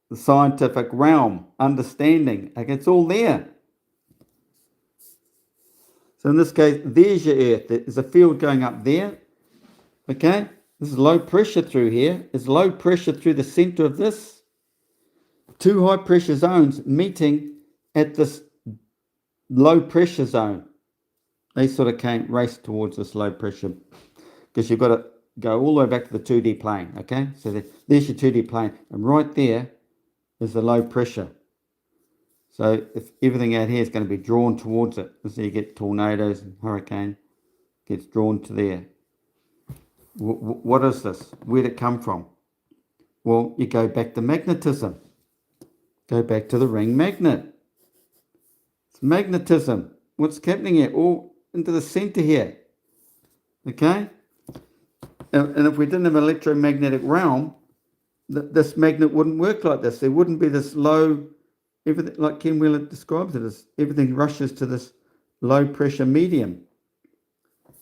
[SPEAKER 1] the scientific realm, understanding. Like it's all there. So in this case, there's your Earth. There's a field going up there. Okay? This is low pressure through here. It's low pressure through the center of this. Two high pressure zones meeting at this low pressure zone. They sort of race towards this low pressure because you've got to go all the way back to the 2D plane. Okay? So there's your 2D plane. And right there is the low pressure. So if everything out here is going to be drawn towards it. So you get tornadoes and hurricane gets drawn to there. What is this? Where'd it come from? Well, you go back to magnetism. Go back to the ring magnet. It's magnetism. What's happening here? All into the center here. Okay? And if we didn't have an electromagnetic realm, this magnet wouldn't work like this. There wouldn't be this low, everything like Ken Wheeler describes it as everything rushes to this low pressure medium.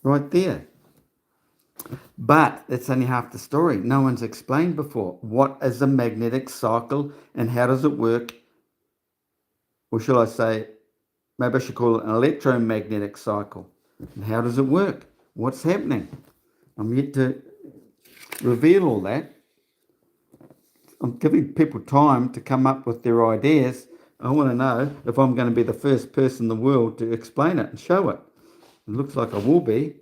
[SPEAKER 1] Right there. But that's only half the story. No one's explained before. What is a magnetic cycle and how does it work? Or shall I say, maybe I should call it an electromagnetic cycle. And how does it work? What's happening? I'm yet to reveal all that. I'm giving people time to come up with their ideas. I want to know if I'm going to be the first person in the world to explain it and show it. It looks like I will be.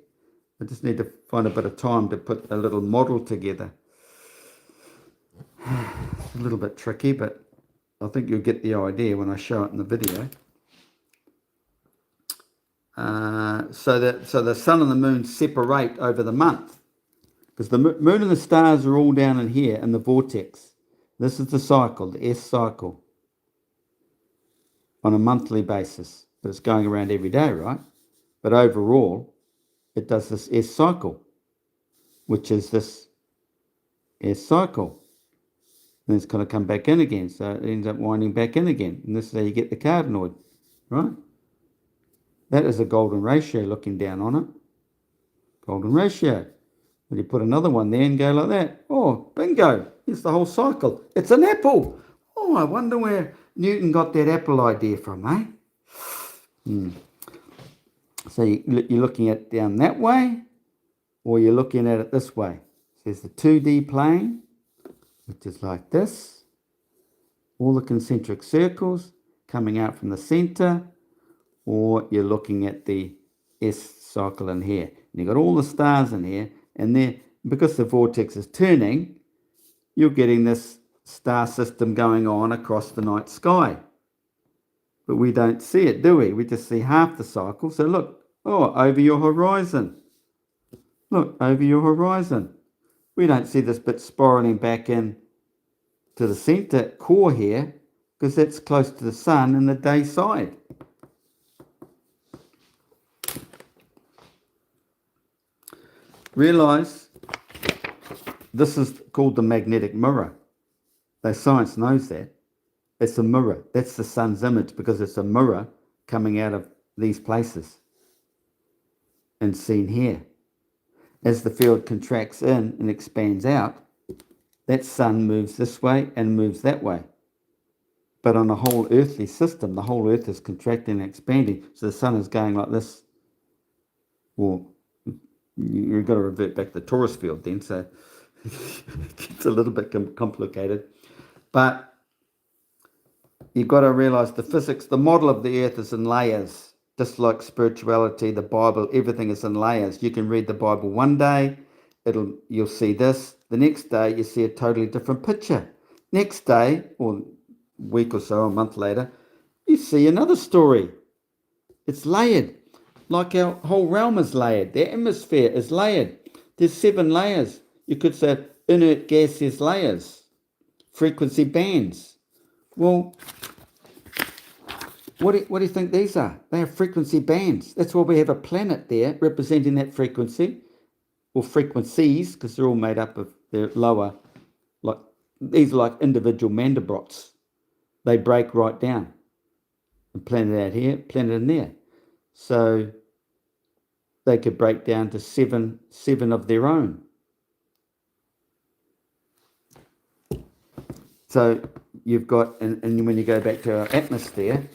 [SPEAKER 1] I just need to find a bit of time to put a little model together. It's a little bit tricky, but I think you'll get the idea when I show it in the video. So the sun and the moon separate over the month, because the moon and the stars are all down in here in the vortex. This is the cycle, the S cycle, on a monthly basis, but it's going around every day, right? But overall, it does this S cycle, which is this S cycle. And it's going to come back in again, so it ends up winding back in again. And this is how you get the cardanoid, right? That is a golden ratio looking down on it. Golden ratio. And you put another one there and go like that. Oh, bingo. It's the whole cycle. It's an apple. Oh, I wonder where Newton got that apple idea from, eh? So you're looking at it down that way, or you're looking at it this way. So there's the 2D plane, which is like this. All the concentric circles coming out from the center, or you're looking at the S cycle in here. And you've got all the stars in here, and there, because the vortex is turning, you're getting this star system going on across the night sky. But we don't see it, do we? We just see half the cycle. So look, oh, over your horizon. Look, over your horizon. We don't see this bit spiraling back in to the center core here, because that's close to the sun and the day side. Realise this is called the magnetic mirror. Though science knows that. It's a mirror. That's the sun's image, because it's a mirror coming out of these places and seen here. As the field contracts in and expands out, that sun moves this way and moves that way. But on a whole earthly system, the whole earth is contracting and expanding. So the sun is going like this. Well, you've got to revert back to the torus field then, so it gets a little bit complicated. But you've got to realise the physics, the model of the earth is in layers. Just like spirituality, the Bible, everything is in layers. You can read the Bible one day, you'll see this. The next day, you see a totally different picture. Next day, or week or so, a month later, you see another story. It's layered, like our whole realm is layered. The atmosphere is layered. There's 7 layers. You could say inert gaseous layers, frequency bands. Well, what do you think these are? They are frequency bands. That's why we have a planet there representing that frequency, or frequencies, because they're all made up of their lower, like these are like individual Mandelbrots. They break right down. A planet out here, planet in there. So they could break down to seven of their own. So you've got, and when you go back to our atmosphere,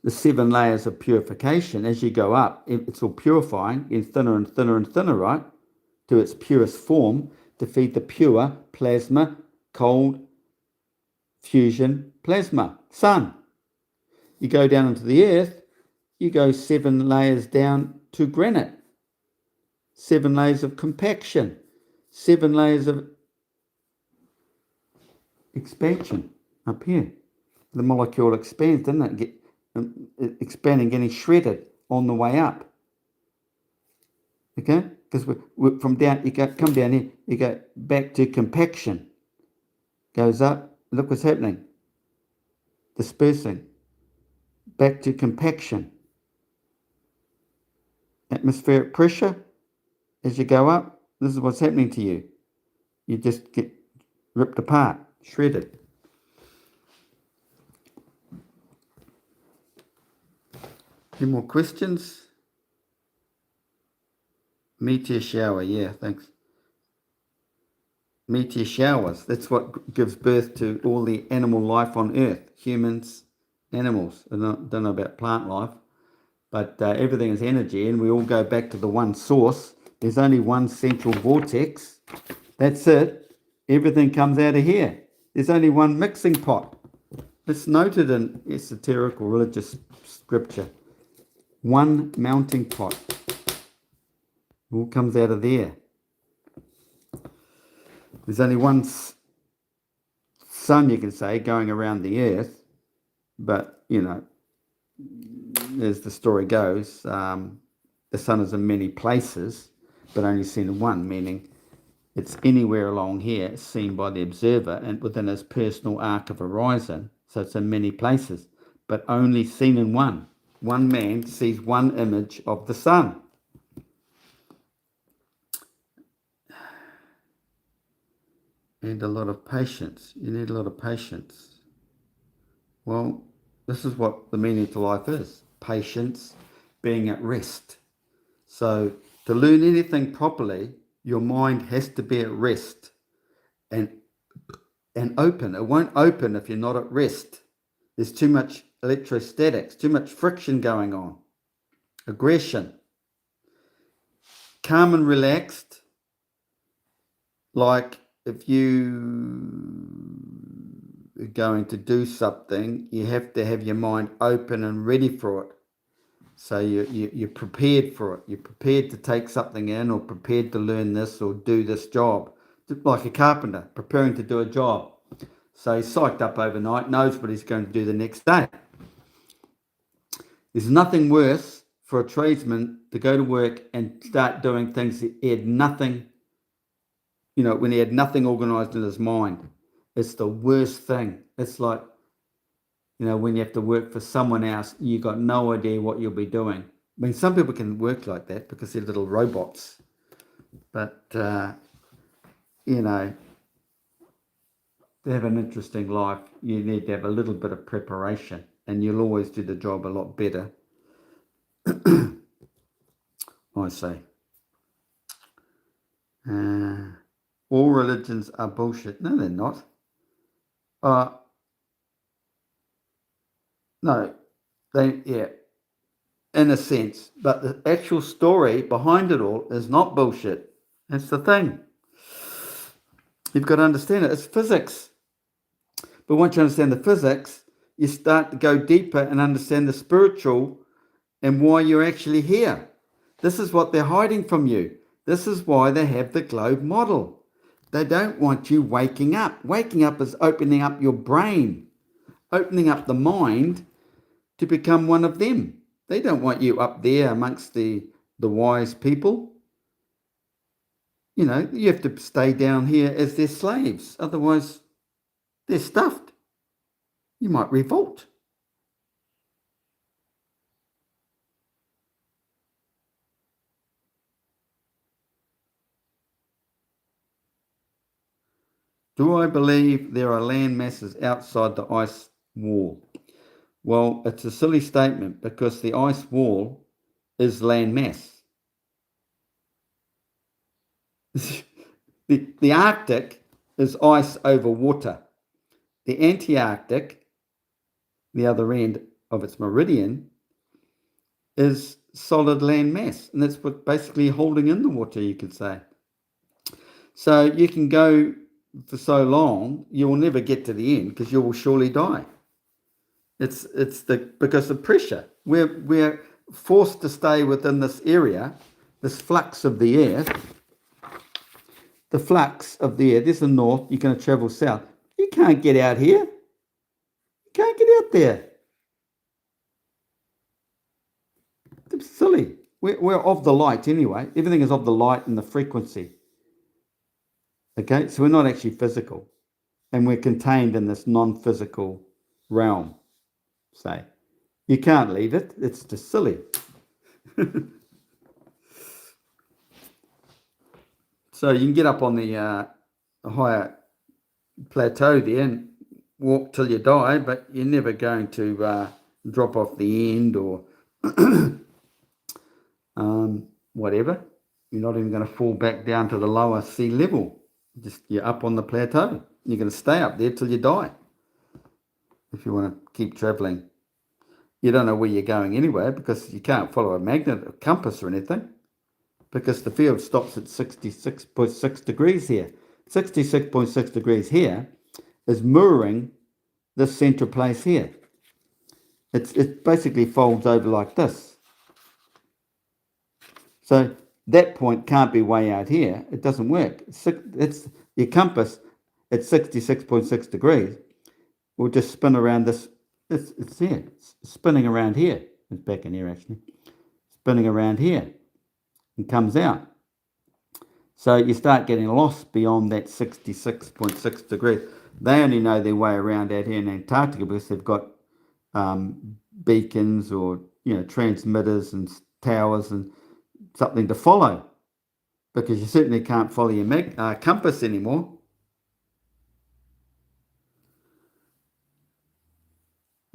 [SPEAKER 1] the 7 layers of purification, as you go up, it's all purifying, in thinner and thinner and thinner, right? To its purest form, to feed the pure plasma, cold fusion plasma, sun. You go down into the earth, you go 7 layers down to granite, 7 layers of compaction, 7 layers of expansion up here. The molecule expands, doesn't it? Expanding, getting shredded on the way up. Okay? Because we're from down, come down here, you go back to compaction. Goes up, look what's happening. Dispersing. Back to compaction. Atmospheric pressure, as you go up, this is what's happening to you. You just get ripped apart, shredded. Any more questions? Meteor shower, yeah, thanks. Meteor showers, that's what gives birth to all the animal life on Earth. Humans, animals. I don't know about plant life, but everything is energy, and we all go back to the one source. There's only one central vortex. That's it. Everything comes out of here. There's only one mixing pot. It's noted in esoteric or religious scripture. One mounting pot. All comes out of there. There's only one sun, you can say, going around the earth. But, you know, as the story goes, the sun is in many places, but only seen in one, meaning it's anywhere along here seen by the observer and within his personal arc of horizon. So it's in many places, but only seen in one. One man sees one image of the sun. And a lot of patience. You need a lot of patience. Well, this is what the meaning to life is. Patience, being at rest. So to learn anything properly, your mind has to be at rest and open. It won't open if you're not at rest. There's too much electrostatics, too much friction going on. Aggression. Calm and relaxed, like if you are going to do something, you have to have your mind open and ready for it. So you're prepared for it. You're prepared to take something in or prepared to learn this or do this job. Just like a carpenter preparing to do a job. So he's psyched up overnight, knows what he's going to do the next day. There's nothing worse for a tradesman to go to work and start doing things that he had nothing, you know, when he had nothing organized in his mind. It's the worst thing. It's like, you know, when you have to work for someone else, you got no idea what you'll be doing. I mean, some people can work like that because they're little robots. But, you know, to have an interesting life, you need to have a little bit of preparation and you'll always do the job a lot better. I say. All religions are bullshit. No, they're not. No, yeah, in a sense. But the actual story behind it all is not bullshit. That's the thing. You've got to understand it. It's physics. But once you understand the physics, you start to go deeper and understand the spiritual and why you're actually here. This is what they're hiding from you. This is why they have the globe model. They don't want you waking up. Waking up is opening up your brain, opening up the mind to become one of them. They don't want you up there amongst the wise people. You know, you have to stay down here as their slaves. Otherwise, they're stuffed. You might revolt. Do I believe there are land masses outside the ice wall? Well, it's a silly statement because the ice wall is land mass. The Arctic is ice over water. The Antarctic, the other end of its meridian, is solid land mass. And that's what basically holding in the water, you could say. So you can go for so long, you will never get to the end because you will surely die. It's because of pressure. We're forced to stay within this area, this flux of the air. The flux of the air. This is the north. You're going to travel south. You can't get out here. You can't get out there. It's silly. We're of the light anyway. Everything is of the light and the frequency. Okay, so we're not actually physical, and we're contained in this non-physical realm. Say, you can't leave it. It's just silly. So you can get up on the higher plateau there and walk till you die, but you're never going to drop off the end or whatever. You're not even going to fall back down to the lower sea level. Just you're up on the plateau. You're going to stay up there till you die. If you want to keep traveling, you don't know where you're going anyway because you can't follow a magnet or compass or anything because the field stops at 66.6 degrees here. 66.6 degrees here is mirroring this central place here. It basically folds over like this. So that point can't be way out here. It doesn't work. It's your compass at 66.6 degrees will just spin around this. It's here. It's spinning around here. It's back in here actually. Spinning around here and comes out. So you start getting lost beyond that 66.6 degrees. They only know their way around out here in Antarctica because they've got beacons or transmitters and towers and something to follow. Because you certainly can't follow your compass anymore.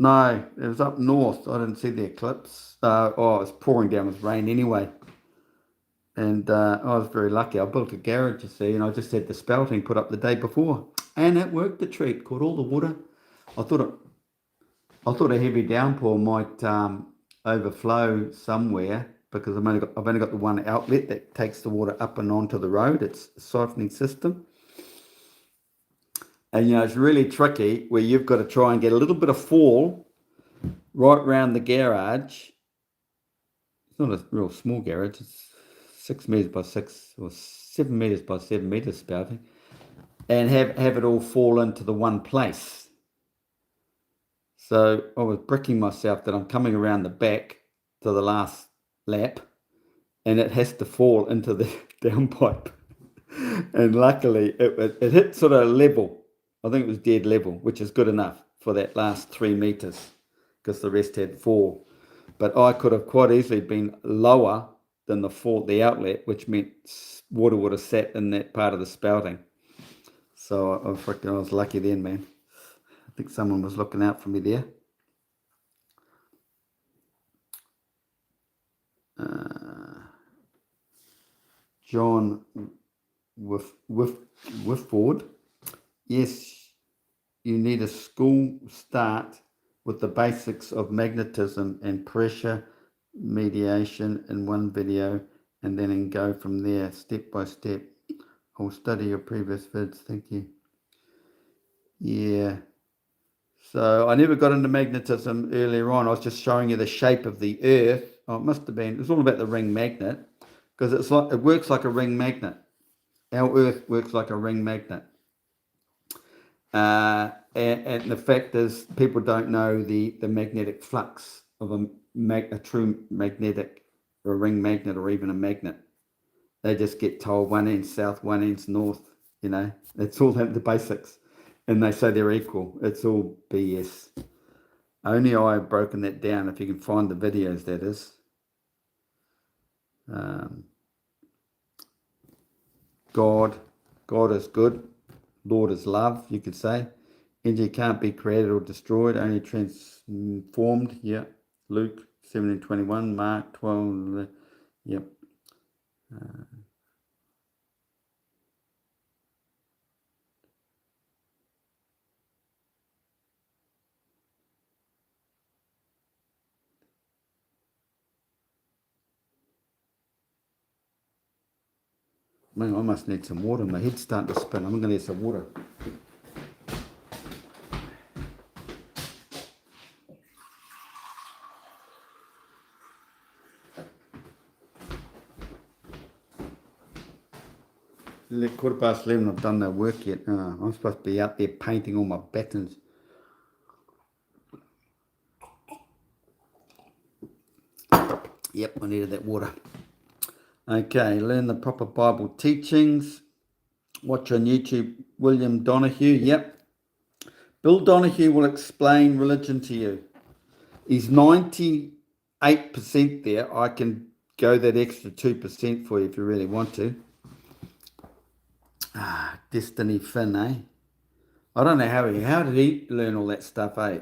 [SPEAKER 1] No, it was up north. I didn't see the eclipse. It was pouring down with rain anyway. And I was very lucky. I built a garage, you see, and I just had the spouting put up the day before. And it worked a treat. Caught all the water. I thought a heavy downpour might overflow somewhere because I've only got the one outlet that takes the water up and onto the road. It's a siphoning system. And, it's really tricky where you've got to try and get a little bit of fall right round the garage. It's not a real small garage. It's 6 meters by 6 or 7 meters by 7 meters spouting. And have it all fall into the one place. So I was bricking myself that I'm coming around the back to the last lap. And it has to fall into the downpipe. And luckily it hit sort of level. I think it was dead level, which is good enough for that last 3 meters because the rest had fall. But I could have quite easily been lower than the outlet, which meant water would have sat in that part of the spouting. So I was lucky then, man. I think someone was looking out for me there. John Whifford. Yes, you need a school start with the basics of magnetism and pressure mediation in one video and then go from there step by step. I'll study your previous vids. Thank you. Yeah. So I never got into magnetism earlier on. I was just showing you the shape of the Earth. Oh, it must have been. It was all about the ring magnet because it works like a ring magnet. Our Earth works like a ring magnet. And the fact is, people don't know the magnetic flux of a true magnetic, or a ring magnet, or even a magnet. They just get told one end's south, one end's north. It's all the basics, and they say they're equal. It's all BS. Only I have broken that down. If you can find the videos, that is. God is good. Lord is love, you could say. Energy can't be created or destroyed, only transformed. Yeah. Luke 17:21, Mark 12. Yep. Man, I must need some water. My head's starting to spin. I'm going to need some water. It's 11:15. I've done no work yet. I'm supposed to be out there painting all my battens. Yep, I needed that water. Okay, learn the proper Bible teachings. Watch on YouTube, William Donahue. Yep. Bill Donahue will explain religion to you. He's 98% there. I can go that extra 2% for you if you really want to. Destiny Finn, eh? I don't know how did he learn all that stuff, eh?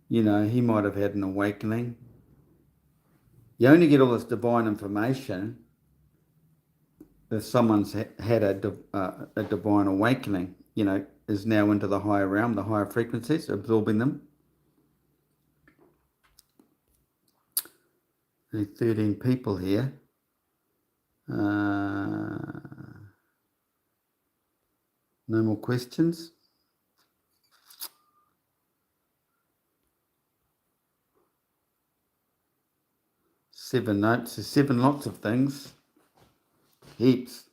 [SPEAKER 1] He might have had an awakening. You only get all this divine information if someone's had a divine awakening, is now into the higher realm, the higher frequencies, absorbing them. There's 13 people here. No more questions? Seven notes. There's seven lots of things. Heaps.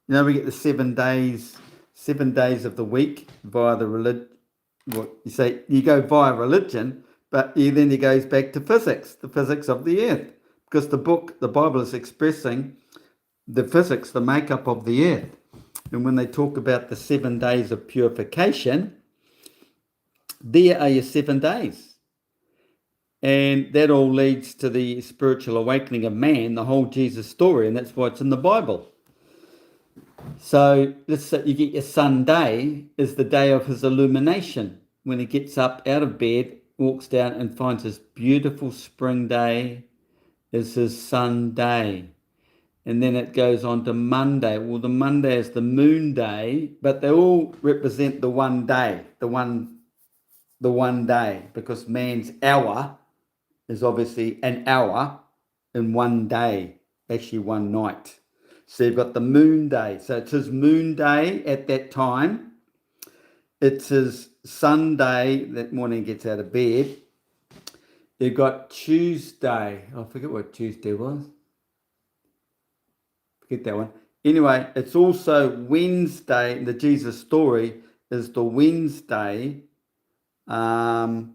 [SPEAKER 1] We get the 7 days of the week via the religion. What you say, you go via religion, but then he goes back to physics, the physics of the earth, because the Bible is expressing the physics, the makeup of the earth. And when they talk about the 7 days of purification, there are your 7 days. And that all leads to the spiritual awakening of man, the whole Jesus story, and that's why it's in the Bible. So let's say you get your Sunday is the day of his illumination. When he gets up out of bed, walks down and finds this beautiful spring day is his Sunday. And then it goes on to Monday. Well, the Monday is the moon day, but they all represent the one day, the one day, because man's hour is obviously an hour in one day, actually one night. So you've got the moon day. So it's his moon day at that time. It's his Sunday, that morning he gets out of bed. You've got Tuesday. I forget what Tuesday was. Forget that one. Anyway, it's also Wednesday. The Jesus story is the Wednesday. And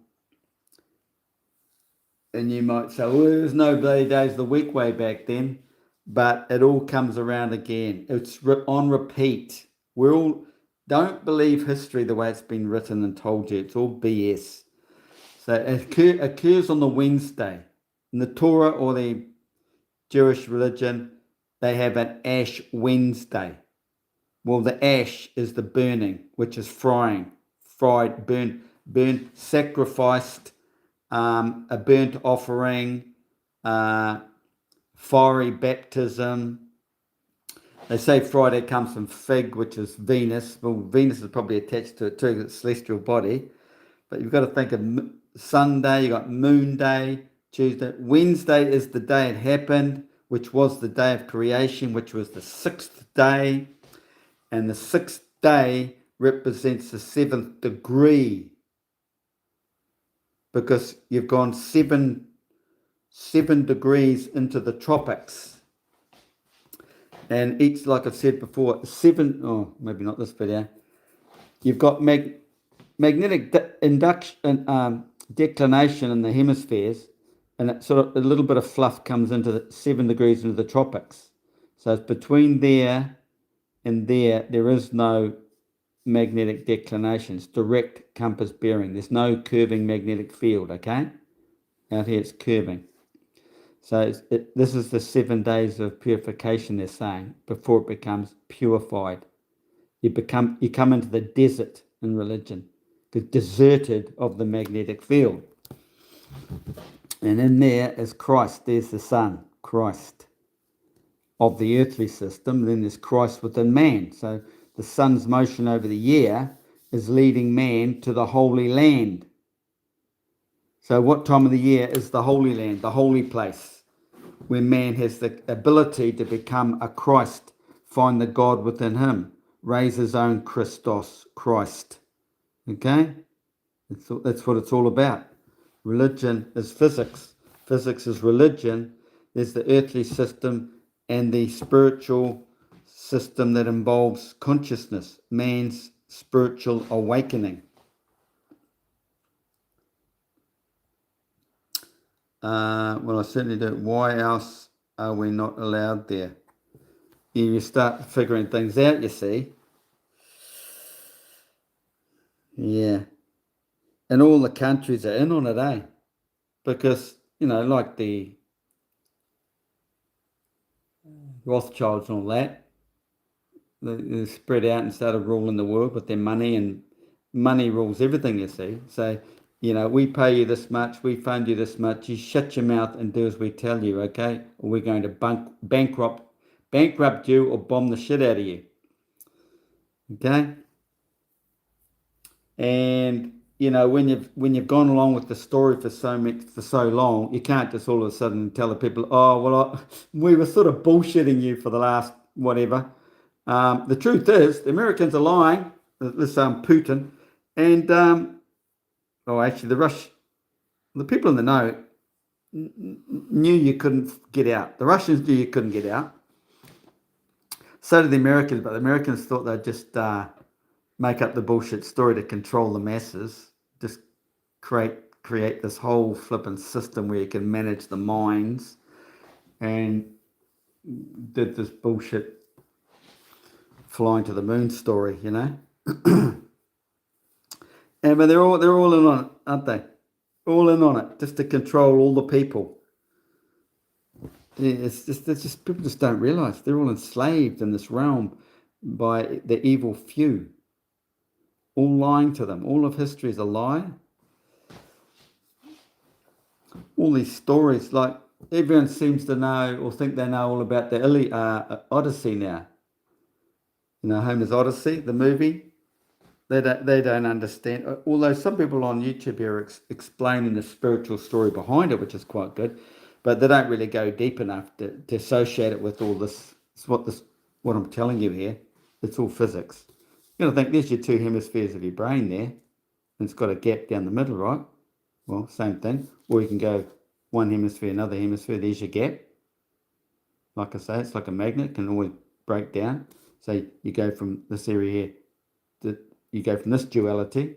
[SPEAKER 1] you might say, well, there's no bloody days of the week way back then. But it all comes around again. It's on repeat. Don't believe history the way it's been written and told you. It's all BS. So it occurs on the Wednesday. In the Torah or the Jewish religion, they have an Ash Wednesday. Well, the ash is the burning, which is fried, burnt, sacrificed, a burnt offering, fiery baptism. They say Friday comes from fig, which is Venus. Well, Venus is probably attached to it too, because it's a celestial body. But you've got to think of Sunday, you've got Moon Day, Tuesday. Wednesday is the day it happened, which was the day of creation, which was the 6th day. And the 6th day represents the 7th degree, because you've gone seven degrees into the tropics. And each, like I've said before, maybe not this video. You've got magnetic declination in the hemispheres, and it sort of a little bit of fluff comes into the 7 degrees into the tropics. So it's between there and there is no magnetic declination. It's direct compass bearing. There's no curving magnetic field, okay? Out here it's curving. So this is the 7 days of purification, they're saying, before it becomes purified. You come into the desert in religion, the deserted of the magnetic field. And in there is Christ. There's the Son, Christ, of the earthly system. Then there's Christ within man. So the sun's motion over the year is leading man to the Holy Land. So what time of the year is the Holy Land, the holy place, where man has the ability to become a Christ, find the God within him, raise his own Christos, Christ. Okay? That's what it's all about. Religion is physics. Physics is religion. There's the earthly system and the spiritual system that involves consciousness, man's spiritual awakening. Well, I certainly do. Why else are we not allowed there? You start figuring things out, you see. Yeah. And all the countries are in on it, eh? Because, like the Rothschilds and all that, they spread out and started ruling the world with their money, and money rules everything, you see. So, we pay you this much, we fund you this much, you shut your mouth and do as we tell you, okay? Or we're going to bankrupt you or bomb the shit out of you. Okay? And, when you've gone along with the story for so long, you can't just all of a sudden tell the people, oh well, we were sort of bullshitting you for the last whatever. The truth is, the Americans are lying. This Putin, and actually the people in the know knew you couldn't get out. The Russians knew you couldn't get out. So did the Americans, but the Americans thought they'd just make up the bullshit story to control the masses, just create this whole flipping system where you can manage the minds, and did this bullshit flying to the moon story, but they're all in on it, aren't they? All in on it, just to control all the people. It's just people just don't realise they're all enslaved in this realm by the evil few, all lying to them. All of history is a lie. All these stories, like everyone seems to know or think they know all about the Odyssey now. Homer's Odyssey, the movie. They don't understand. Although some people on YouTube here are explaining the spiritual story behind it, which is quite good, but they don't really go deep enough to associate it with all this. It's what I'm telling you here. It's all physics. You're gonna think there's your two hemispheres of your brain there, and it's got a gap down the middle, right? Well, same thing. Or you can go one hemisphere, another hemisphere. There's your gap. Like I say, it's like a magnet, can always break down. So you go from this area here, you go from this duality,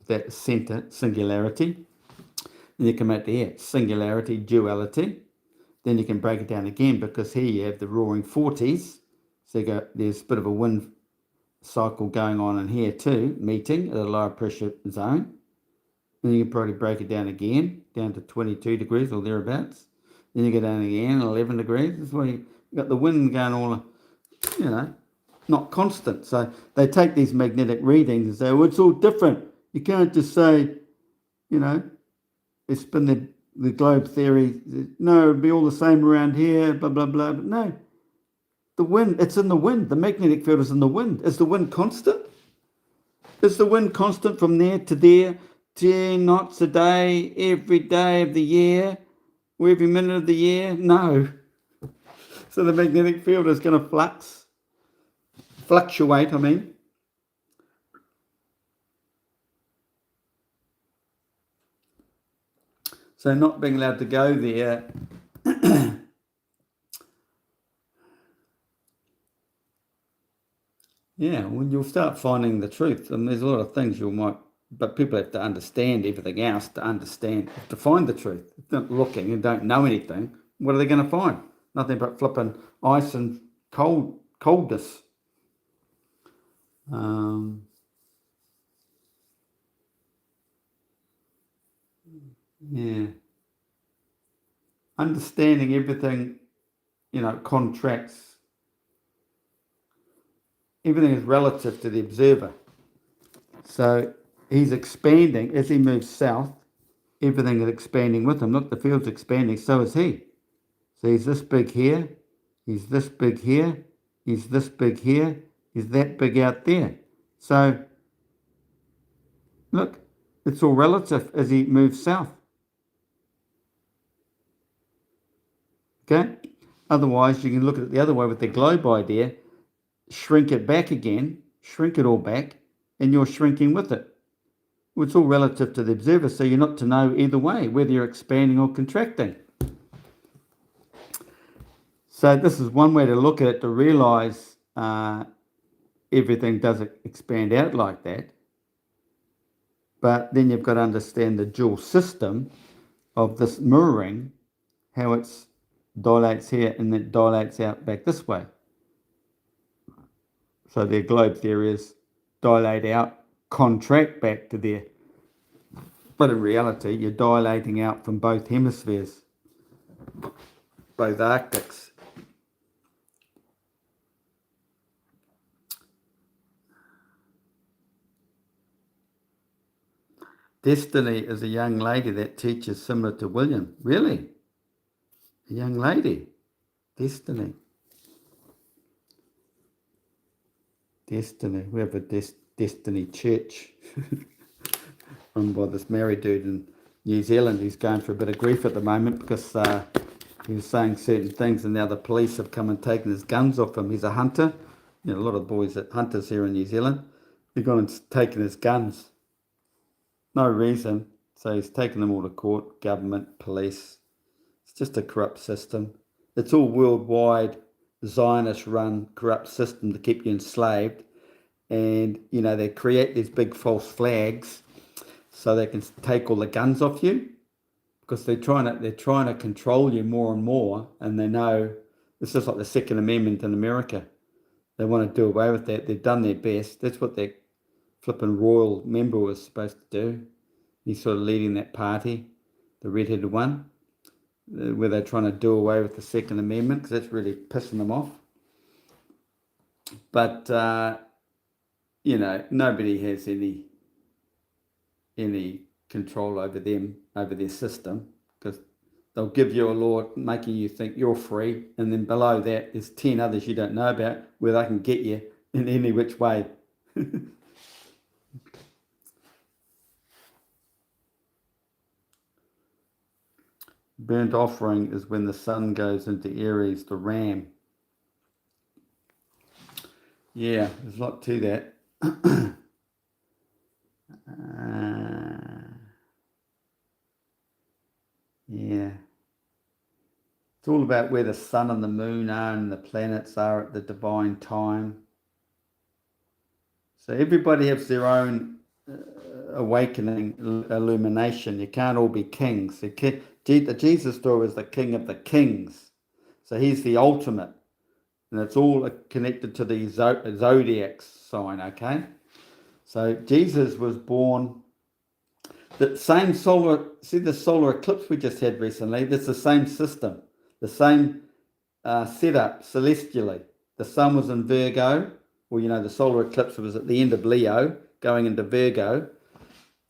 [SPEAKER 1] that center, singularity, and you come out to here, singularity, duality. Then you can break it down again, because here you have the roaring 40s. So there's a bit of a wind cycle going on in here too, meeting at a lower pressure zone. Then you can probably break it down again, down to 22 degrees or thereabouts. Then you go down again, 11 degrees. That's why you got the wind going all, not constant. So they take these magnetic readings and say, well, it's all different. You can't just say, they spin the globe theory. No, it'd be all the same around here, blah, blah, blah. But no, the wind, it's in the wind. The magnetic field is in the wind. Is the wind constant? Is the wind constant from there to there, 10 knots a day, every day of the year, or every minute of the year? No. So the magnetic field is going to fluctuate, I mean. So not being allowed to go there, when you'll start finding the truth, and there's a lot of things but people have to understand everything else to find the truth. If they're not looking and don't know anything, what are they going to find? Nothing but flipping ice and coldness. Understanding everything, contracts. Everything is relative to the observer. So he's expanding as he moves south. Everything is expanding with him. Look, the field's expanding, so is he. So he's this big here. He's this big here. He's this big here. He's that big out there. So look, it's all relative as he moves south. Okay? Otherwise, you can look at it the other way with the globe idea, shrink it back again, shrink it all back, and you're shrinking with it. Well, it's all relative to the observer, so you're not to know either way, whether you're expanding or contracting. So this is one way to look at it, to realise everything doesn't expand out like that. But then you've got to understand the dual system of this mirroring, how it dilates here and then dilates out back this way. So their globe theory is dilate out, contract back to there. But in reality, you're dilating out from both hemispheres, both Arctics. Destiny is a young lady that teaches similar to William. Really? A young lady. Destiny. Destiny. We have a Destiny church. run by this married dude in New Zealand. He's going through a bit of grief at the moment because he was saying certain things, and now the police have come and taken his guns off him. He's a hunter. You know, a lot of boys that hunters here in New Zealand. They've gone and taken his guns. No reason. So he's taken them all to court, government, police. It's just a corrupt system. It's all worldwide, Zionist-run corrupt system to keep you enslaved. And, you know, they create these big false flags so they can take all the guns off you because they're trying to control you more and more. And they know it's just like the Second Amendment in America. They want to do away with that. They've done their best. That's what their flipping royal member was supposed to do. He's sort of leading that party, the red-headed one, where they're trying to do away with the Second Amendment because that's really pissing them off. But, you know, nobody has any control over them, over their system, because they'll give you a law making you think you're free, and then below that there's 10 others you don't know about where they can get you in any which way. Burnt offering is when the sun goes into Aries, the ram. Yeah, there's a lot to that. Yeah. It's all about where the sun and the moon are and the planets are at the divine time. So everybody has their own awakening, illumination. You can't all be kings. The Jesus story is the king of the kings. So he's the ultimate. And it's all connected to the zodiac sign, okay? So Jesus was born, the same the solar eclipse we just had recently, that's the same system, the same setup celestially. The sun was in Virgo, well, you know, the solar eclipse was at the end of Leo, going into Virgo.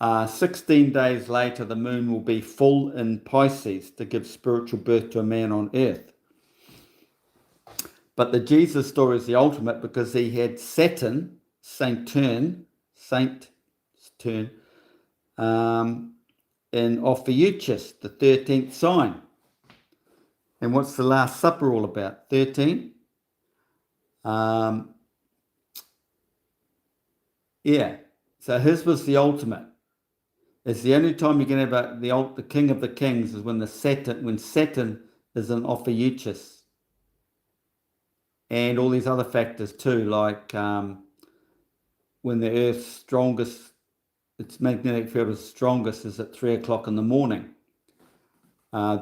[SPEAKER 1] 16 days later, the moon will be full in Pisces to give spiritual birth to a man on earth. But the Jesus story is the ultimate because he had Saturn, in Ophiuchus, the 13th sign. And what's the Last Supper all about? 13? Yeah, so his was the ultimate. It's the only time you can have the King of the Kings is when Saturn is in Ophiuchus. And all these other factors too, like when the Earth's strongest, its magnetic field is strongest is at 3 o'clock in the morning.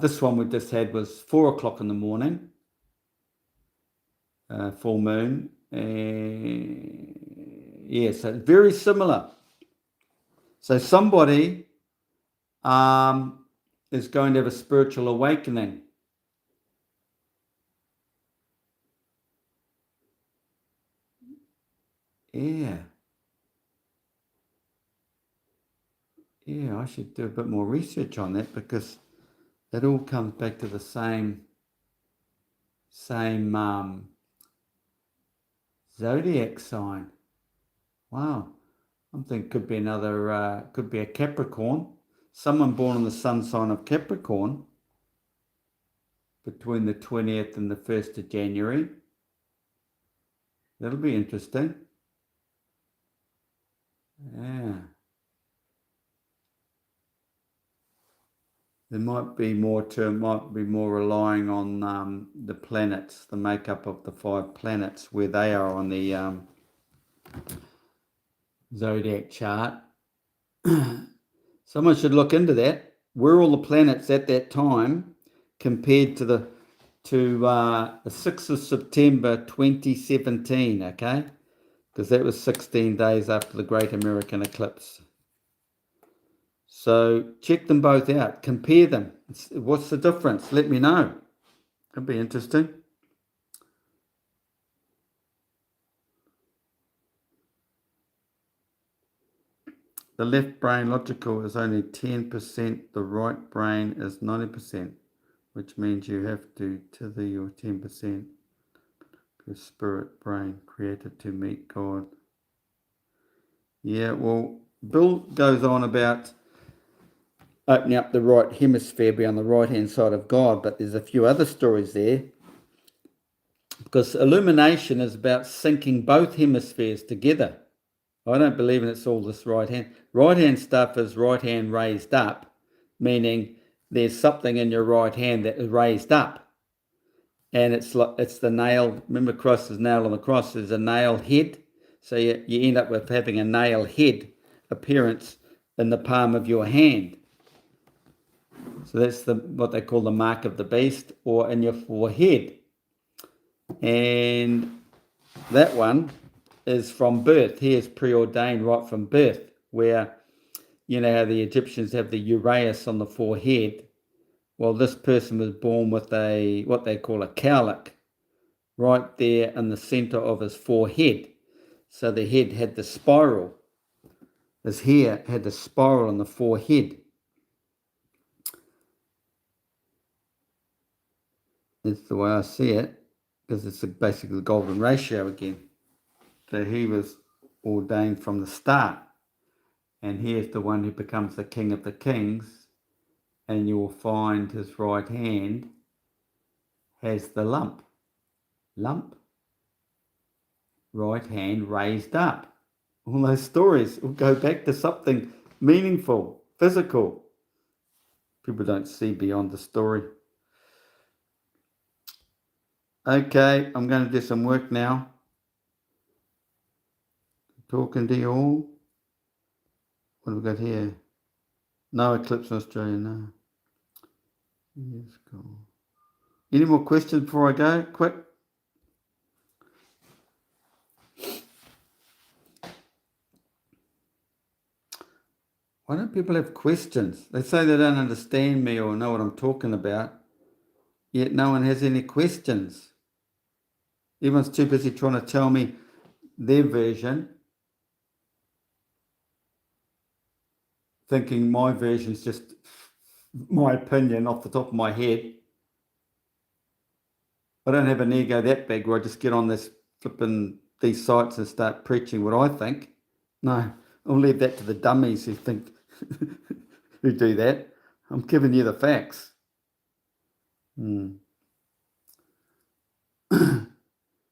[SPEAKER 1] This one we just had was 4 o'clock in the morning, full moon. Yeah, so very similar. So somebody is going to have a spiritual awakening. Yeah. Yeah, I should do a bit more research on that because it all comes back to the same zodiac sign. Wow. I'm thinking could be another, could be a Capricorn. Someone born in the sun sign of Capricorn between the 20th and the 1st of January. That'll be interesting. Yeah. There might be more relying on the planets, the makeup of the 5 planets, where they are on the zodiac chart. Someone should look into that. Where are all the planets at that time compared to the 6th of September 2017, okay? Because that was 16 days after the Great American Eclipse. So check them both out. Compare them. What's the difference? Let me know. It'll be interesting. The left brain logical is only 10%. The right brain is 90%, which means you have to tether your 10%. Your spirit brain created to meet God. Yeah, well, Bill goes on about opening up the right hemisphere, be on the right-hand side of God, but there's a few other stories there, because illumination is about syncing both hemispheres together. I don't believe in it's all this right hand. Right hand stuff is right hand raised up, meaning there's something in your right hand that is raised up. And it's like it's the nail. Remember, cross is nail on the cross. There's a nail head. So you end up with having a nail head appearance in the palm of your hand. So that's what they call the mark of the beast, or in your forehead. And that one is from birth. He is preordained right from birth, where you know how the Egyptians have the uraeus on the forehead. Well, this person was born with what they call a cowlick right there in the center of his forehead. So the head had the spiral. His hair had the spiral on the forehead. That's the way I see it, because it's basically the golden ratio again. So he was ordained from the start. And he is the one who becomes the king of the kings. And you will find his right hand has the lump. Lump. Right hand raised up. All those stories will go back to something meaningful, physical. People don't see beyond the story. Okay, I'm going to do some work now. Talking to you all. What have we got here? No eclipse in Australia, no. Yes, cool. Any more questions before I go? Quick. Why don't people have questions? They say they don't understand me or know what I'm talking about, yet no one has any questions. Everyone's too busy trying to tell me their version, thinking my version's just my opinion off the top of my head. I don't have an ego that big where I just get on this flipping these sites and start preaching what I think. No, I'll leave that to the dummies who think who do that. I'm giving you the facts.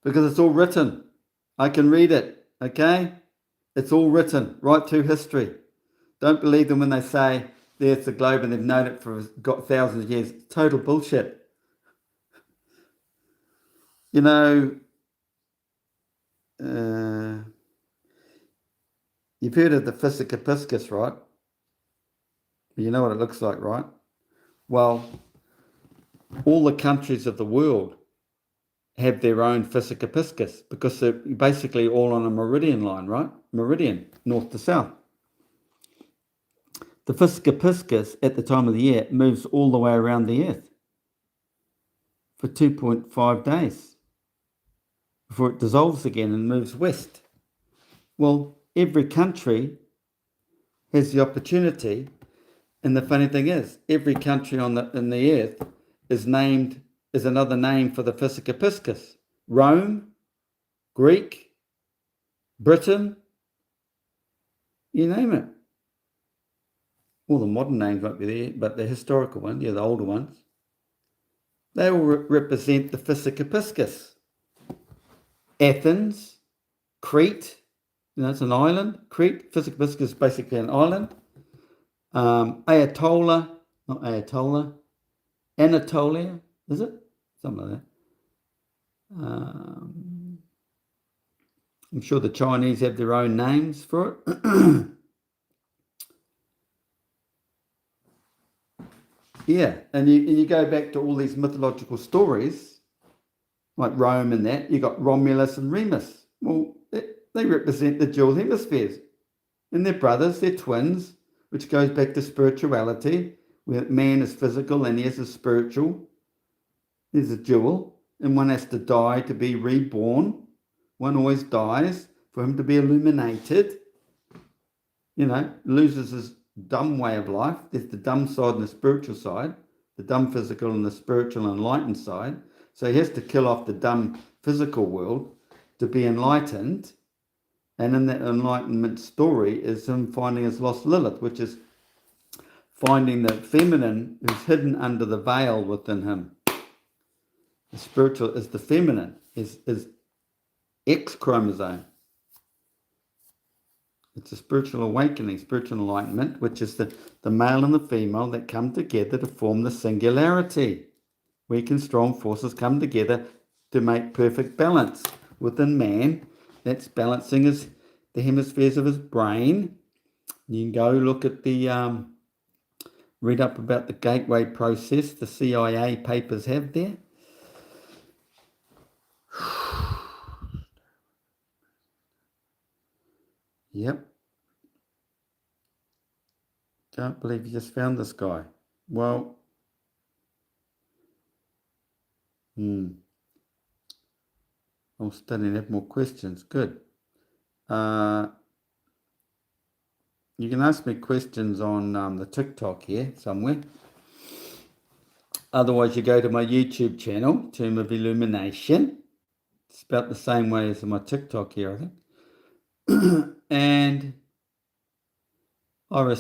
[SPEAKER 1] Because it's all written. I can read it, okay? It's all written right through history. Don't believe them when they say there's the globe and they've known it for thousands of years. Total bullshit. You know, you've heard of the Physica, right? You know what it looks like, right? Well, all the countries of the world have their own Physica because they're basically all on a meridian line, right? Meridian, north to south. The Physica at the time of the year moves all the way around the Earth for 2.5 days before it dissolves again and moves west. Well, every country has the opportunity, and the funny thing is, every country in the Earth is another name for the Physica. Rome, Greek, Britain, you name it. All the modern names won't be there, but the historical ones, the older ones, they all represent the Physica. Athens, Crete, it's an island. Crete, Physica is basically an island. Anatolia, is it? Something like that. I'm sure the Chinese have their own names for it. Yeah, and you go back to all these mythological stories, like Rome and that, you got Romulus and Remus. Well, they represent the dual hemispheres. And they're brothers, they're twins, which goes back to spirituality, where man is physical and he is spiritual. There's a dual, and one has to die to be reborn. One always dies for him to be illuminated. Loses his dumb way of life. There's the dumb side and the spiritual side, the dumb physical and the spiritual enlightened side. So he has to kill off the dumb physical world to be enlightened. And in that enlightenment story is him finding his lost Lilith, which is finding the feminine who's hidden under the veil within him. The spiritual is the feminine, is X chromosome. It's a spiritual awakening, spiritual enlightenment, which is the male and the female that come together to form the singularity. Weak and strong forces come together to make perfect balance. Within man, that's balancing the hemispheres of his brain. You can go look at the, read up about the gateway process the CIA papers have there. Yep. Can't believe you just found this guy. Well, I'll study and have more questions. Good. You can ask me questions on the TikTok here somewhere. Otherwise, you go to my YouTube channel, Tomb of Illumination. It's about the same way as my TikTok here, I think. And I'll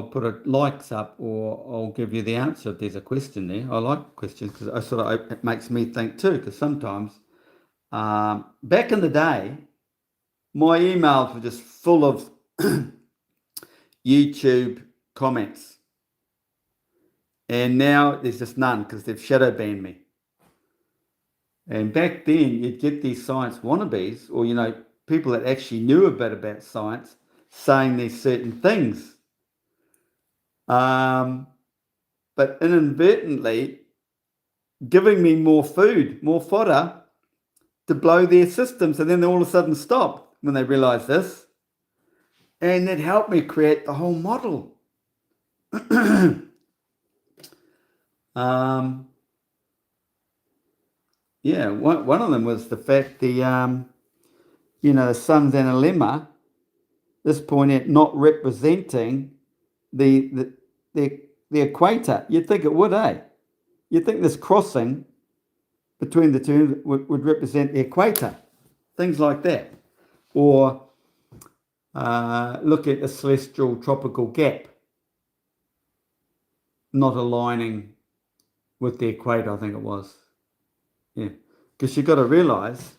[SPEAKER 1] put a likes up, or I'll give you the answer if there's a question there. I like questions because it makes me think too. Because sometimes, back in the day, my emails were just full of YouTube comments, and now there's just none because they've shadow banned me. And back then, you'd get these science wannabes, or people that actually knew a bit about science, saying these certain things. But inadvertently giving me more food, more fodder to blow their systems, and then they all of a sudden stop when they realize this. And it helped me create the whole model. Yeah, one of them was the fact the sun's analemma, this point out not representing the equator. You'd think it would, eh? You'd think this crossing between the two would represent the equator. Things like that. Or look at the celestial tropical gap not aligning with the equator, I think it was. Yeah, because you've got to realise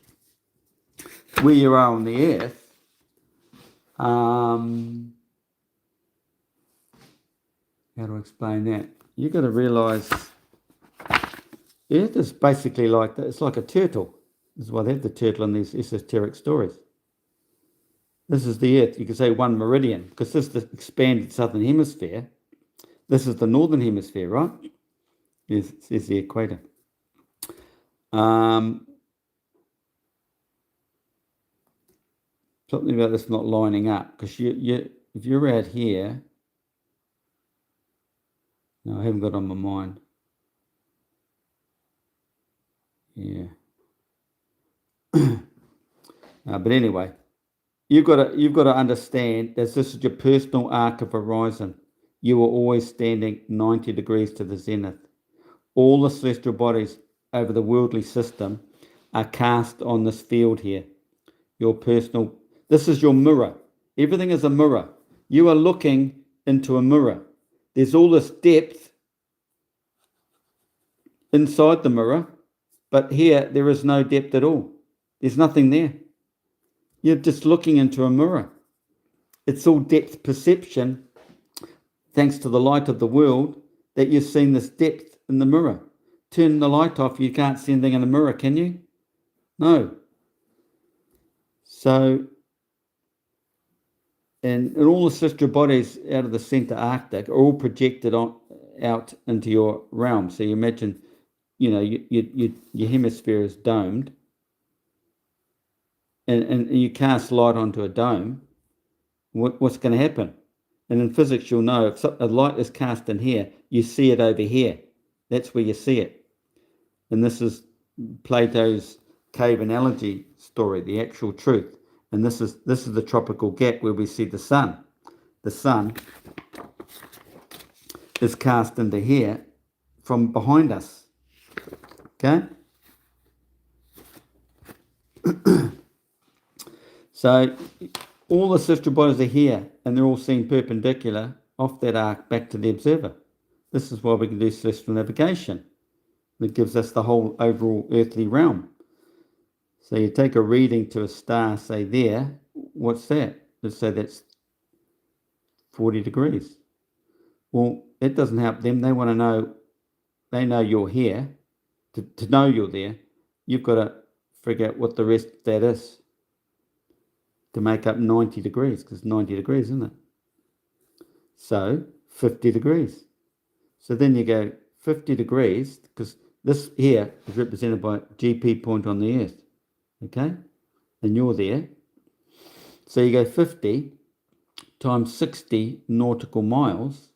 [SPEAKER 1] where you are on the earth. How to explain that? You've got to realise Earth is basically like that. It's like a turtle. This is why they have the turtle in these esoteric stories. This is the Earth. You could say one meridian, because this is the expanded southern hemisphere. This is the northern hemisphere, right? Is the equator. Something about this not lining up, because if you're out here, no, I haven't got it on my mind. Yeah. But anyway, you've got to understand that this is your personal arc of horizon. You are always standing 90 degrees to the zenith. All the celestial bodies over the worldly system are cast on this field here. Your personal, this is your mirror. Everything is a mirror. You are looking into a mirror. There's all this depth inside the mirror, but here there is no depth at all. There's nothing there. You're just looking into a mirror. It's all depth perception, thanks to the light of the world, that you've seen this depth in the mirror. Turn the light off, you can't see anything in the mirror, can you? No. So, and all the sister bodies out of the center Arctic are all projected out into your realm. So you imagine, your hemisphere is domed, and you cast light onto a dome. What's going to happen? And in physics, you'll know if a light is cast in here, you see it over here. That's where you see it. And this is Plato's cave analogy story, the actual truth. And this is the tropical gap where we see the sun. The sun is cast into here from behind us. Okay? So all the celestial bodies are here, and they're all seen perpendicular off that arc back to the observer. This is why we can do celestial navigation. It gives us the whole overall earthly realm. So you take a reading to a star, say there, what's that? Let's say that's 40 degrees. Well, it doesn't help them. They want to know, they know you're here. To know you're there, you've got to figure out what the rest of that is to make up 90 degrees, because 90 degrees, isn't it? So 50 degrees. So then you go 50 degrees, because this here is represented by GP point on the earth, okay? And you're there. So you go 50 times 60 nautical miles,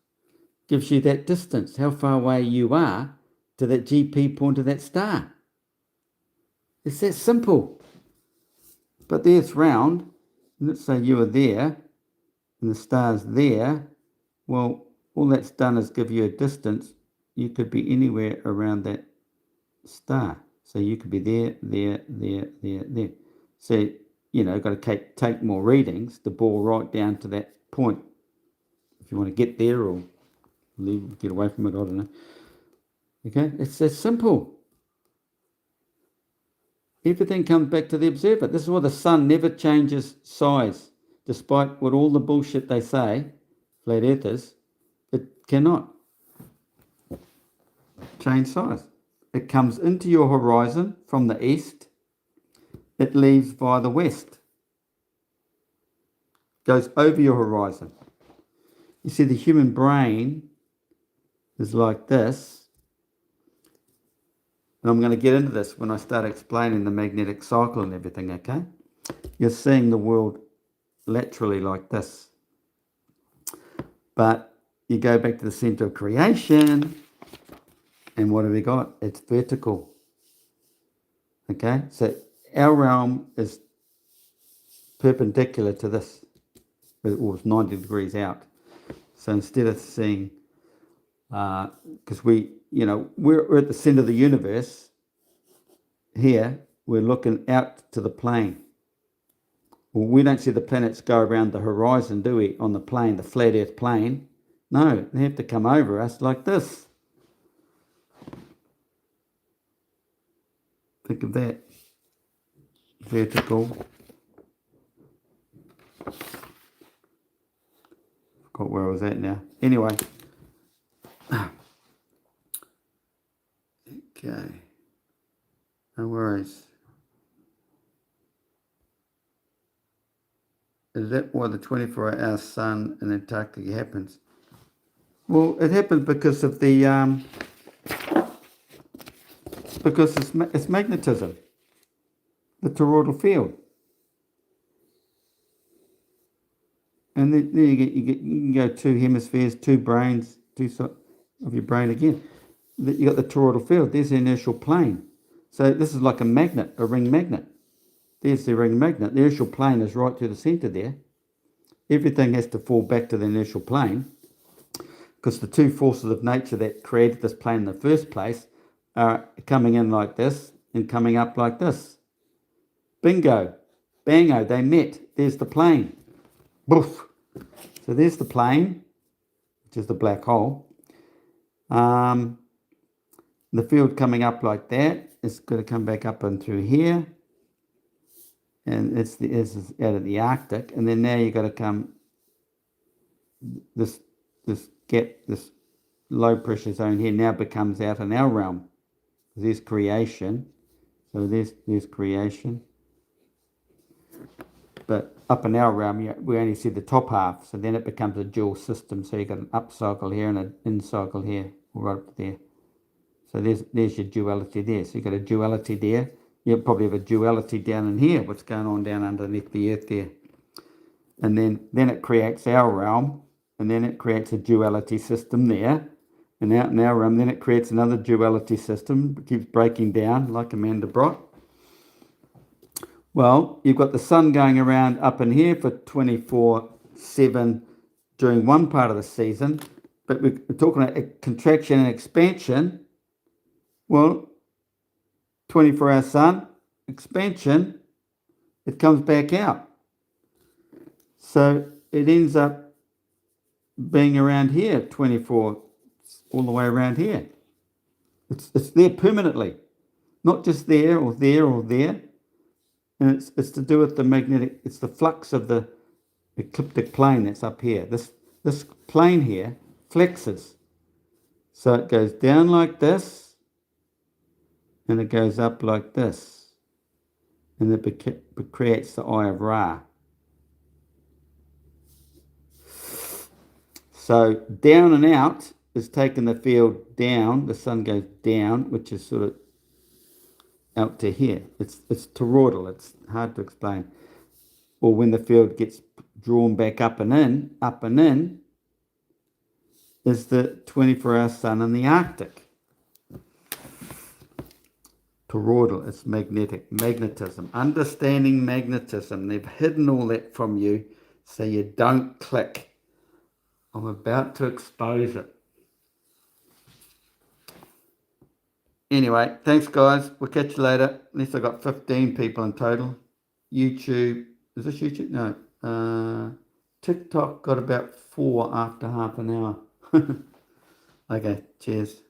[SPEAKER 1] gives you that distance, how far away you are to that GP point of that star. It's that simple. But the Earth's round, let's say you are there, and the star's there. Well, all that's done is give you a distance. You could be anywhere around that star. So you could be there, there, there, there, there. So, you know, got to take more readings to bore right down to that point. If you want to get there or get away from it, I don't know. Okay, it's that simple. Everything comes back to the observer. This is why the sun never changes size. Despite what all the bullshit they say, flat earthers, it cannot change size. It comes into your horizon from the east. It leaves via the west. Goes over your horizon. You see, the human brain is like this. And I'm going to get into this when I start explaining the magnetic cycle and everything, okay? You're seeing the world laterally like this. But you go back to the center of creation, and what have we got? It's vertical. Okay? So our realm is perpendicular to this. It was 90 degrees out. So instead of seeing, because we're at the center of the universe, here we're looking out to the plane. Well, we don't see the planets go around the horizon, do we, on the plane, the flat earth plane? No, they have to come over us like this. Think of that. Vertical. Forgot where I was at now. Anyway. Okay. No worries. Is that why the 24-hour sun in Antarctica happens? Well, it happens because of the because it's magnetism, the toroidal field, and then you can go two hemispheres, two brains, two sides of your brain again. You got the toroidal field. There's the inertial plane. So this is like a magnet, a ring magnet. There's the ring magnet. The inertial plane is right to the center there. Everything has to fall back to the inertial plane because the two forces of nature that created this plane in the first place are coming in like this and coming up like this. Bingo. Bango. They met. There's the plane. Boof. So there's the plane, which is the black hole. The field coming up like that is going to come back up and through here. And it's out of the Arctic, and then now you've got to come this gap, this low pressure zone here now becomes out in our realm. There's creation, so there's creation, but up in our realm we only see the top half, so then it becomes a dual system. So you've got an up cycle here and an in cycle here, right up there. So there's your duality there. So you've got a duality there. You'll probably have a duality down in here, what's going on down underneath the earth there. And then it creates our realm, and then it creates a duality system there. And out in our realm, then it creates another duality system. It keeps breaking down like a Mandelbrot. Well, you've got the sun going around up in here for 24/7 during one part of the season. But we're talking about contraction and expansion. Well, 24-hour sun, expansion, it comes back out. So it ends up being around here, 24, all the way around here. It's there permanently, not just there or there or there. And it's to do with the magnetic, it's the flux of the ecliptic plane that's up here. This plane here flexes. So it goes down like this, and it goes up like this. And it creates the Eye of Ra. So down and out is taking the field down. The sun goes down, which is sort of out to here. It's toroidal. It's hard to explain. Or when the field gets drawn back up and in, is the 24-hour sun in the Arctic. Toroidal, it's magnetism. Understanding magnetism. They've hidden all that from you so you don't click. I'm about to expose it. Anyway, thanks guys. We'll catch you later. At least I got 15 people in total. YouTube, is this YouTube? No. TikTok got about 4 after half an hour. Okay, cheers.